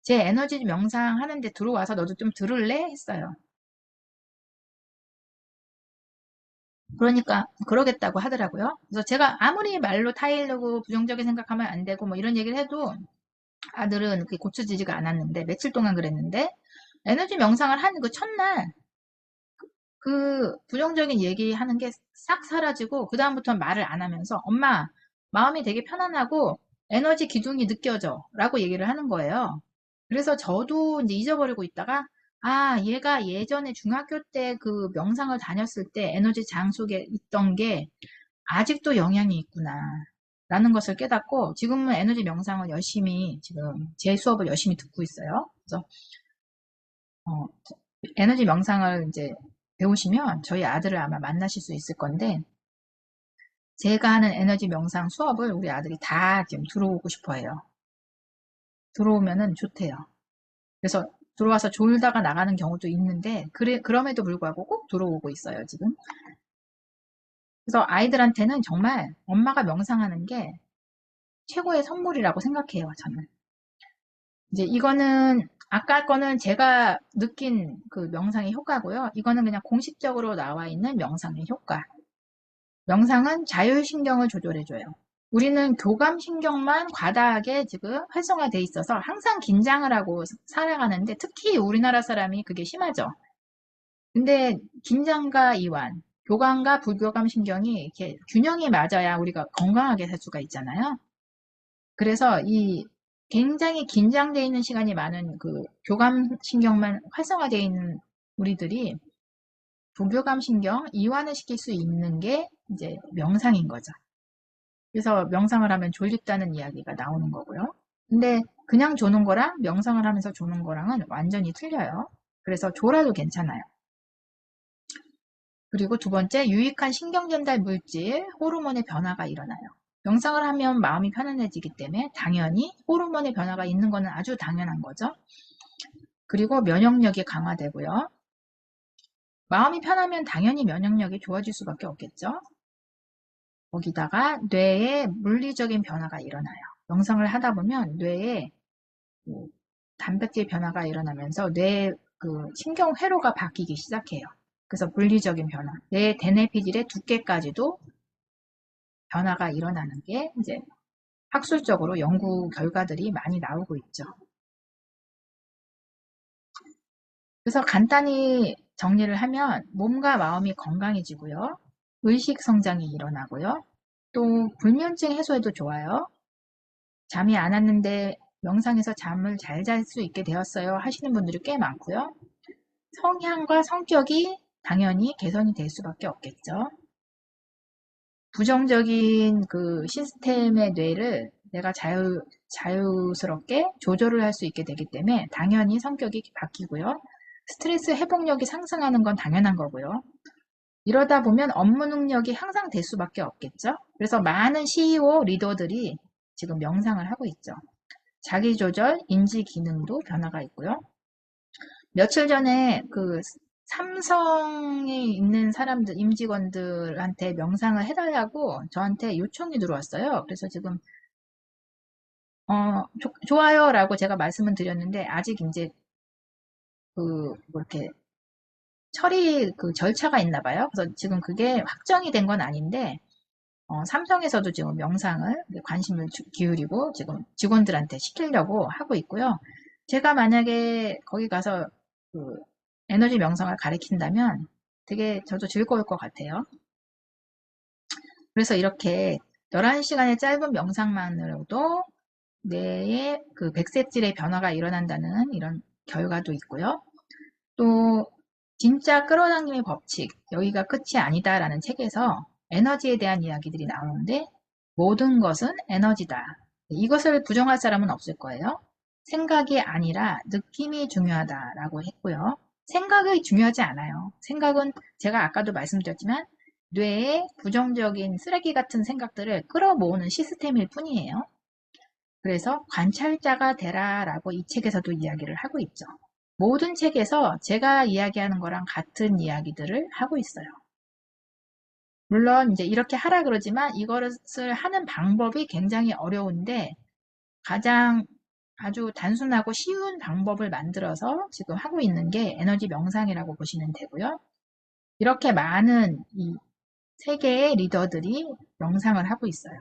제 에너지 명상 하는데 들어와서 너도 좀 들을래? 했어요. 그러니까 그러겠다고 하더라고요. 그래서 제가 아무리 말로 타이르고 부정적인 생각하면 안 되고 뭐 이런 얘기를 해도 아들은 그게 고쳐지지가 않았는데 며칠 동안 그랬는데 에너지 명상을 한 그 첫날 그 부정적인 얘기하는 게 싹 사라지고 그다음부터는 말을 안 하면서 엄마 마음이 되게 편안하고 에너지 기둥이 느껴져 라고 얘기를 하는 거예요. 그래서 저도 이제 잊어버리고 있다가 아, 얘가 예전에 중학교 때 그 명상을 다녔을 때 에너지 장 속에 있던 게 아직도 영향이 있구나 라는 것을 깨닫고 지금은 에너지 명상을 열심히 지금 제 수업을 열심히 듣고 있어요. 그래서 어, 에너지 명상을 이제 배우시면 저희 아들을 아마 만나실 수 있을 건데 제가 하는 에너지 명상 수업을 우리 아들이 다 지금 들어오고 싶어 해요. 들어오면은 좋대요. 그래서 들어와서 졸다가 나가는 경우도 있는데 그럼에도 불구하고 꼭 들어오고 있어요, 지금. 그래서 아이들한테는 정말 엄마가 명상하는 게 최고의 선물이라고 생각해요, 저는. 이제 이거는 아까 거는 제가 느낀 그 명상의 효과고요. 이거는 그냥 공식적으로 나와 있는 명상의 효과. 명상은 자율신경을 조절해줘요. 우리는 교감신경만 과다하게 지금 활성화돼 있어서 항상 긴장을 하고 살아가는데 특히 우리나라 사람이 그게 심하죠. 근데 긴장과 이완, 교감과 불교감 신경이 이렇게 균형이 맞아야 우리가 건강하게 살 수가 있잖아요. 그래서 이 굉장히 긴장되어 있는 시간이 많은 그 교감 신경만 활성화되어 있는 우리들이 부교감 신경 이완을 시킬 수 있는 게 이제 명상인 거죠. 그래서 명상을 하면 졸립다는 이야기가 나오는 거고요. 근데 그냥 조는 거랑 명상을 하면서 조는 거랑은 완전히 틀려요. 그래서 졸아도 괜찮아요. 그리고 두 번째, 유익한 신경전달 물질, 호르몬의 변화가 일어나요. 명상을 하면 마음이 편안해지기 때문에 당연히 호르몬의 변화가 있는 것은 아주 당연한 거죠. 그리고 면역력이 강화되고요. 마음이 편하면 당연히 면역력이 좋아질 수밖에 없겠죠. 거기다가 뇌에 물리적인 변화가 일어나요. 명상을 하다 보면 뇌에 그 단백질 변화가 일어나면서 뇌의 그 신경 회로가 바뀌기 시작해요. 그래서 물리적인 변화, 뇌 대뇌피질의 두께까지도 변화가 일어나는 게 이제 학술적으로 연구 결과들이 많이 나오고 있죠. 그래서 간단히 정리를 하면 몸과 마음이 건강해지고요. 의식 성장이 일어나고요. 또 불면증 해소에도 좋아요. 잠이 안 왔는데 명상에서 잠을 잘 잘 수 있게 되었어요 하시는 분들이 꽤 많고요. 성향과 성격이 당연히 개선이 될 수밖에 없겠죠. 부정적인 그 시스템의 뇌를 내가 자유스럽게 조절을 할 수 있게 되기 때문에 당연히 성격이 바뀌고요. 스트레스 회복력이 상승하는 건 당연한 거고요. 이러다 보면 업무 능력이 향상될 수밖에 없겠죠. 그래서 많은 CEO 리더들이 지금 명상을 하고 있죠. 자기조절, 인지 기능도 변화가 있고요. 며칠 전에 그 삼성에 있는 사람들, 임직원들한테 명상을 해달라고 저한테 요청이 들어왔어요. 그래서 지금, 좋아요라고 제가 말씀을 드렸는데, 아직 이제 뭐 이렇게 처리 그 절차가 있나 봐요. 그래서 지금 그게 확정이 된 건 아닌데, 삼성에서도 지금 명상을 관심을 기울이고 지금 직원들한테 시키려고 하고 있고요. 제가 만약에 거기 가서 그 에너지 명상을 가르친다면 되게 저도 즐거울 것 같아요. 그래서 이렇게 11시간의 짧은 명상만으로도 뇌의 그 백색질의 변화가 일어난다는 이런 결과도 있고요. 또 진짜 끌어당김의 법칙, 여기가 끝이 아니다라는 책에서 에너지에 대한 이야기들이 나오는데 모든 것은 에너지다. 이것을 부정할 사람은 없을 거예요. 생각이 아니라 느낌이 중요하다라고 했고요. 생각이 중요하지 않아요. 생각은 제가 아까도 말씀드렸지만 뇌의 부정적인 쓰레기 같은 생각들을 끌어모으는 시스템일 뿐이에요. 그래서 관찰자가 되라라고 이 책에서도 이야기를 하고 있죠. 모든 책에서 제가 이야기하는 거랑 같은 이야기들을 하고 있어요. 물론 이제 이렇게 하라 그러지만 이것을 하는 방법이 굉장히 어려운데 가장 아주 단순하고 쉬운 방법을 만들어서 지금 하고 있는 게 에너지 명상이라고 보시면 되고요. 이렇게 많은 이 세계의 리더들이 명상을 하고 있어요.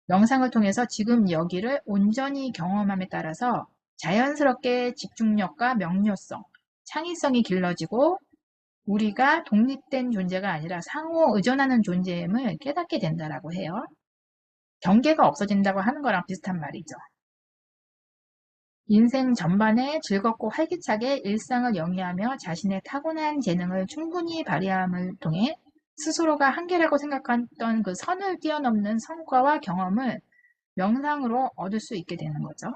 명상을 통해서 지금 여기를 온전히 경험함에 따라서 자연스럽게 집중력과 명료성, 창의성이 길러지고 우리가 독립된 존재가 아니라 상호 의존하는 존재임을 깨닫게 된다라고 해요. 경계가 없어진다고 하는 거랑 비슷한 말이죠. 인생 전반에 즐겁고 활기차게 일상을 영위하며 자신의 타고난 재능을 충분히 발휘함을 통해 스스로가 한계라고 생각했던 그 선을 뛰어넘는 성과와 경험을 명상으로 얻을 수 있게 되는 거죠.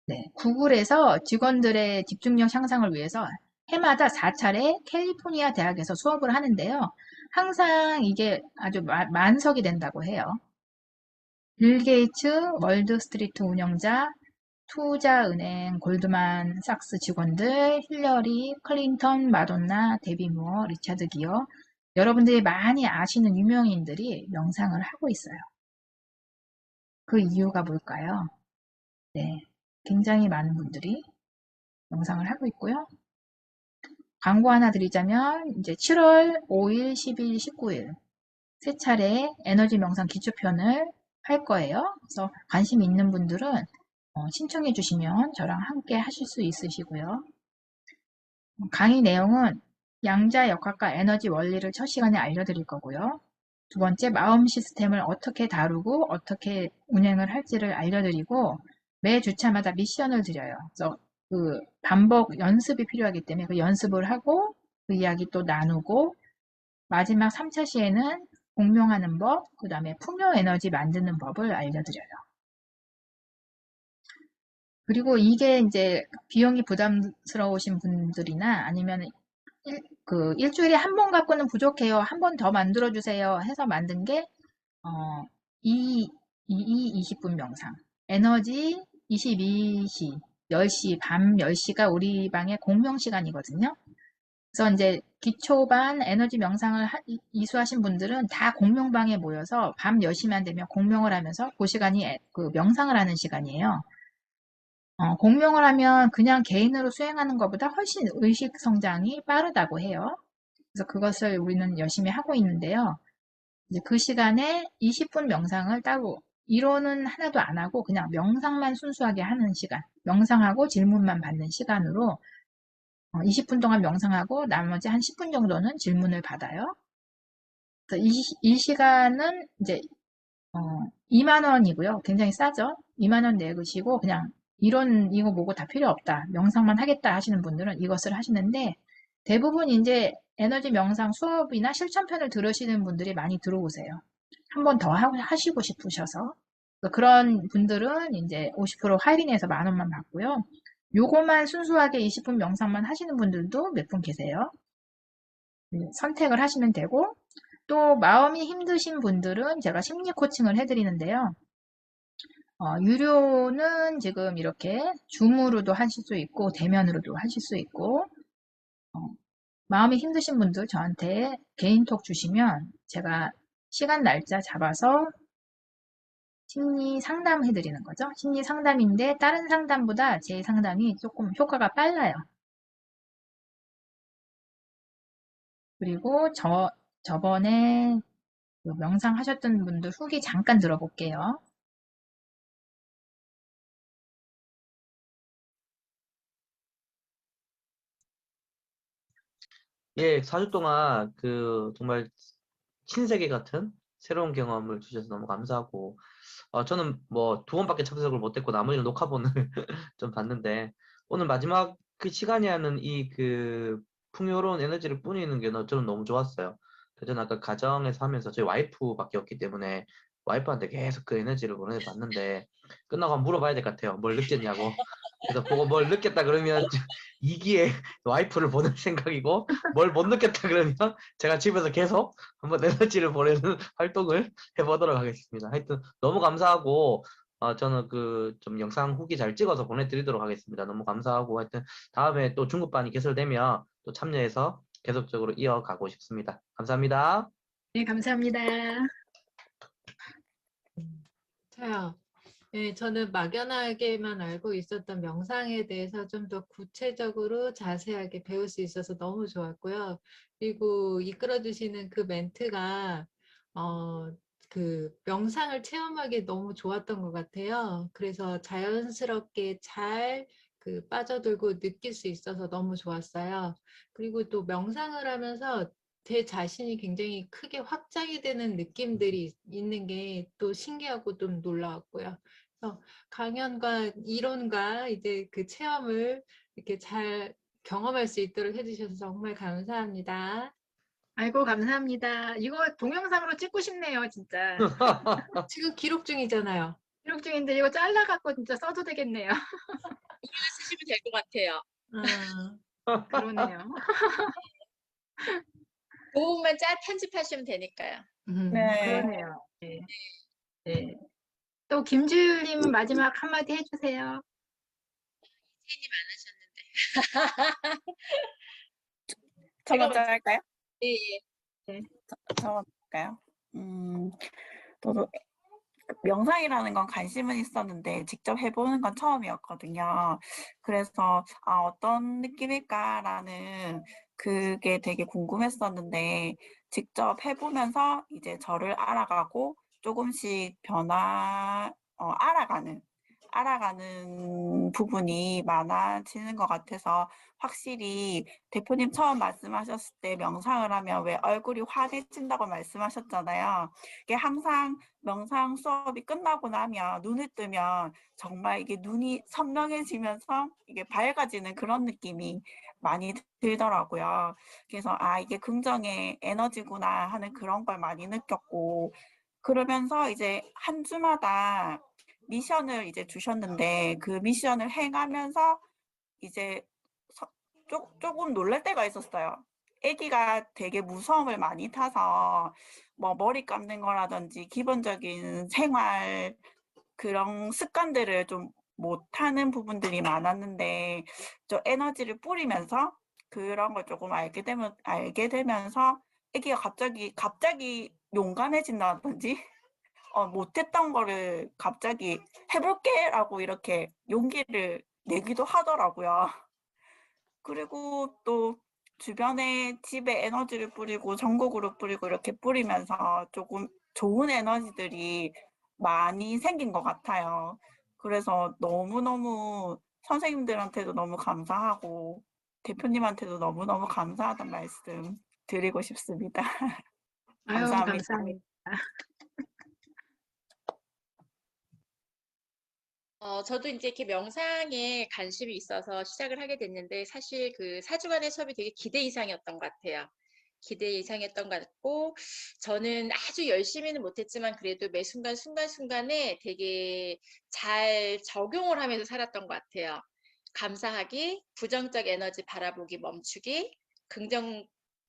네, 구글에서 직원들의 집중력 향상을 위해서 해마다 4차례 캘리포니아 대학에서 수업을 하는데요. 항상 이게 아주 만석이 된다고 해요. 빌 게이츠, 월드 스트리트 운영자, 투자은행, 골드만삭스 직원들, 힐러리, 클린턴, 마돈나, 데비 무어, 리차드 기어, 여러분들이 많이 아시는 유명인들이 명상을 하고 있어요. 그 이유가 뭘까요? 네, 굉장히 많은 분들이 명상을 하고 있고요. 광고 하나 드리자면 이제 7월 5일, 10일, 19일 세 차례 에너지 명상 기초편을 할 거예요. 그래서 관심 있는 분들은 신청해 주시면 저랑 함께 하실 수 있으시고요. 강의 내용은 양자 역학과 에너지 원리를 첫 시간에 알려드릴 거고요. 두 번째, 마음 시스템을 어떻게 다루고 어떻게 운행을 할지를 알려드리고 매 주차마다 미션을 드려요. 그래서 그 반복 연습이 필요하기 때문에 그 연습을 하고 그 이야기 또 나누고 마지막 3차 시에는 공명하는 법, 그 다음에 풍요 에너지 만드는 법을 알려드려요. 그리고 이게 이제 비용이 부담스러우신 분들이나 아니면 일주일에 한 번 갖고는 부족해요. 한 번 더 만들어주세요. 해서 만든 게, 어, 20분 명상. 에너지 22시, 10시, 밤 10시가 우리 방의 공명 시간이거든요. 그래서 이제 기초반 에너지 명상을 이수하신 분들은 다 공명방에 모여서 밤 10시만 되면 공명을 하면서 그 시간이 그 명상을 하는 시간이에요. 공명을 하면 그냥 개인으로 수행하는 것보다 훨씬 의식 성장이 빠르다고 해요. 그래서 그것을 우리는 열심히 하고 있는데요. 이제 그 시간에 20분 명상을 따로 이론은 하나도 안 하고 그냥 명상만 순수하게 하는 시간, 명상하고 질문만 받는 시간으로 20분 동안 명상하고 나머지 한 10분 정도는 질문을 받아요. 그래서 이 시간은 이제 2만 원이고요. 굉장히 싸죠? 2만 원 내시고 그냥 이론 이거 뭐고 다 필요 없다. 명상만 하겠다 하시는 분들은 이것을 하시는데 대부분 이제 에너지 명상 수업이나 실천편을 들으시는 분들이 많이 들어오세요. 한 번 더 하시고 싶으셔서. 그런 분들은 이제 50% 할인해서 만 원만 받고요. 요거만 순수하게 20분 명상만 하시는 분들도 몇 분 계세요. 선택을 하시면 되고 또 마음이 힘드신 분들은 제가 심리 코칭을 해드리는데요. 유료는 지금 이렇게 줌으로도 하실 수 있고 대면으로도 하실 수 있고 마음이 힘드신 분들 저한테 개인톡 주시면 제가 시간 날짜 잡아서 심리 상담 해드리는 거죠. 심리 상담인데 다른 상담보다 제 상담이 조금 효과가 빨라요. 그리고 저번에 그 명상 하셨던 분들 후기 잠깐 들어볼게요. 예, 4주 동안 그 정말 신세계 같은 새로운 경험을 주셔서 너무 감사하고, 저는 뭐 2번밖에 참석을 못했고 나머지는 녹화본을 좀 봤는데, 오늘 마지막 그 시간이 하는 이 그 풍요로운 에너지를 뿌리는 게 저는 너무 좋았어요. 저는 아까 가정에서 하면서 저희 와이프밖에 없기 때문에 와이프한테 계속 그 에너지를 보내봤는데, 끝나고 한번 물어봐야 될 것 같아요. 뭘 느꼈냐고. 그래서 보고 뭘 느꼈다 그러면 2기에 와이프를 보낼 생각이고, 뭘 못 느꼈다 그러면 제가 집에서 계속 한번 에너지를 보내는 활동을 해보도록 하겠습니다. 하여튼 너무 감사하고, 저는 그 좀 영상 후기 잘 찍어서 보내드리도록 하겠습니다. 너무 감사하고, 하여튼 다음에 또 중급반이 개설되면 또 참여해서 계속적으로 이어가고 싶습니다. 감사합니다. 네, 감사합니다. 저요. 네, 저는 막연하게만 알고 있었던 명상에 대해서 좀 더 구체적으로 자세하게 배울 수 있어서 너무 좋았고요. 그리고 이끌어주시는 그 멘트가 그 명상을 체험하기 너무 좋았던 것 같아요. 그래서 자연스럽게 잘 그 빠져들고 느낄 수 있어서 너무 좋았어요. 그리고 또 명상을 하면서 제 자신이 굉장히 크게 확장이 되는 느낌들이 있는 게 또 신기하고 좀 놀라웠고요. 그래서 강연과 이론과 이제 그 체험을 이렇게 잘 경험할 수 있도록 해주셔서 정말 감사합니다. 아이고, 감사합니다. 이거 동영상으로 찍고 싶네요, 진짜. 지금 기록 중이잖아요. 기록 중인데 이거 잘라갖고 진짜 써도 되겠네요. 쓰시면 될 것 같아요. 그러네요. 그 부분만 짤 편집하시면 되니까요. 네. 그러네요. 네. 네. 또 김주율님은 마지막 한마디 해주세요. 선생님 안 하셨는데. 저 제가 먼저 할까요? 예, 예. 저 먼저 할까요? 저도 명상이라는 건 관심은 있었는데 직접 해보는 건 처음이었거든요. 그래서 어떤 느낌일까라는 그게 되게 궁금했었는데 직접 해보면서 이제 저를 알아가고 조금씩 알아가는 부분이 많아지는 것 같아서 확실히 대표님 처음 말씀하셨을 때 명상을 하면 왜 얼굴이 환해진다고 말씀하셨잖아요. 이게 항상 명상 수업이 끝나고 나면 눈을 뜨면 정말 이게 눈이 선명해지면서 이게 밝아지는 그런 느낌이 많이 들더라고요. 그래서 이게 긍정의 에너지구나 하는 그런 걸 많이 느꼈고 그러면서 이제 한 주마다 미션을 이제 주셨는데 그 미션을 행하면서 이제 조금 놀랄 때가 있었어요. 아기가 되게 무서움을 많이 타서 뭐 머리 감는 거라든지 기본적인 생활 그런 습관들을 좀 못하는 부분들이 많았는데 저 에너지를 뿌리면서 그런 걸 조금 알게 되면서 아기가 갑자기 용감해진다든지 못했던 거를 갑자기 해볼게라고 이렇게 용기를 내기도 하더라고요. 그리고 또 주변에 집에 에너지를 뿌리고 전국으로 뿌리고 이렇게 뿌리면서 조금 좋은 에너지들이 많이 생긴 것 같아요. 그래서 너무너무 선생님들한테도 너무 감사하고 대표님한테도 너무너무 감사하다는 말씀 드리고 싶습니다. 아유, 감사합니다. 감사합니다. 저도 이제 이렇게 명상에 관심이 있어서 시작을 하게 됐는데 사실 그 4주간의 수업이 되게 기대 이상이었던 것 같아요. 기대 이상이었던 것 같고 저는 아주 열심히는 못했지만 그래도 매 순간순간에 되게 잘 적용을 하면서 살았던 것 같아요. 감사하기, 부정적 에너지 바라보기 멈추기,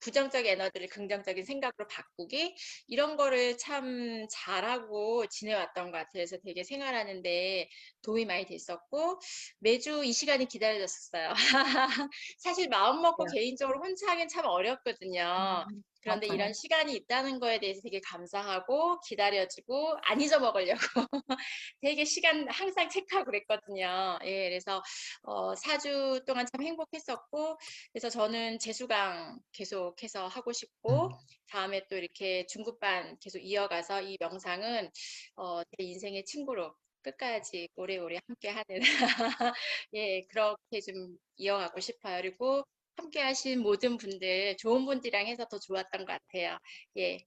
부정적 에너지를 긍정적인 생각으로 바꾸기 이런 거를 참 잘하고 지내왔던 것 같아요. 그래서 되게 생활하는데 도움이 많이 됐었고 매주 이 시간이 기다려졌었어요. 사실 마음 먹고 개인적으로 혼자 하긴 참 어렵거든요. 그런데 맞아요. 이런 시간이 있다는 거에 대해서 되게 감사하고 기다려지고 안 잊어먹으려고 되게 시간 항상 체크하고 그랬거든요. 예, 그래서 4주 동안 참 행복했었고 그래서 저는 재수강 계속해서 하고 싶고 다음에 또 이렇게 중급반 계속 이어가서 이 명상은 제 인생의 친구로 끝까지 오래오래 함께하는 예, 그렇게 좀 이어가고 싶어요. 그리고 함께 하신 모든 분들, 좋은 분들이랑 해서 더 좋았던 것 같아요. 예,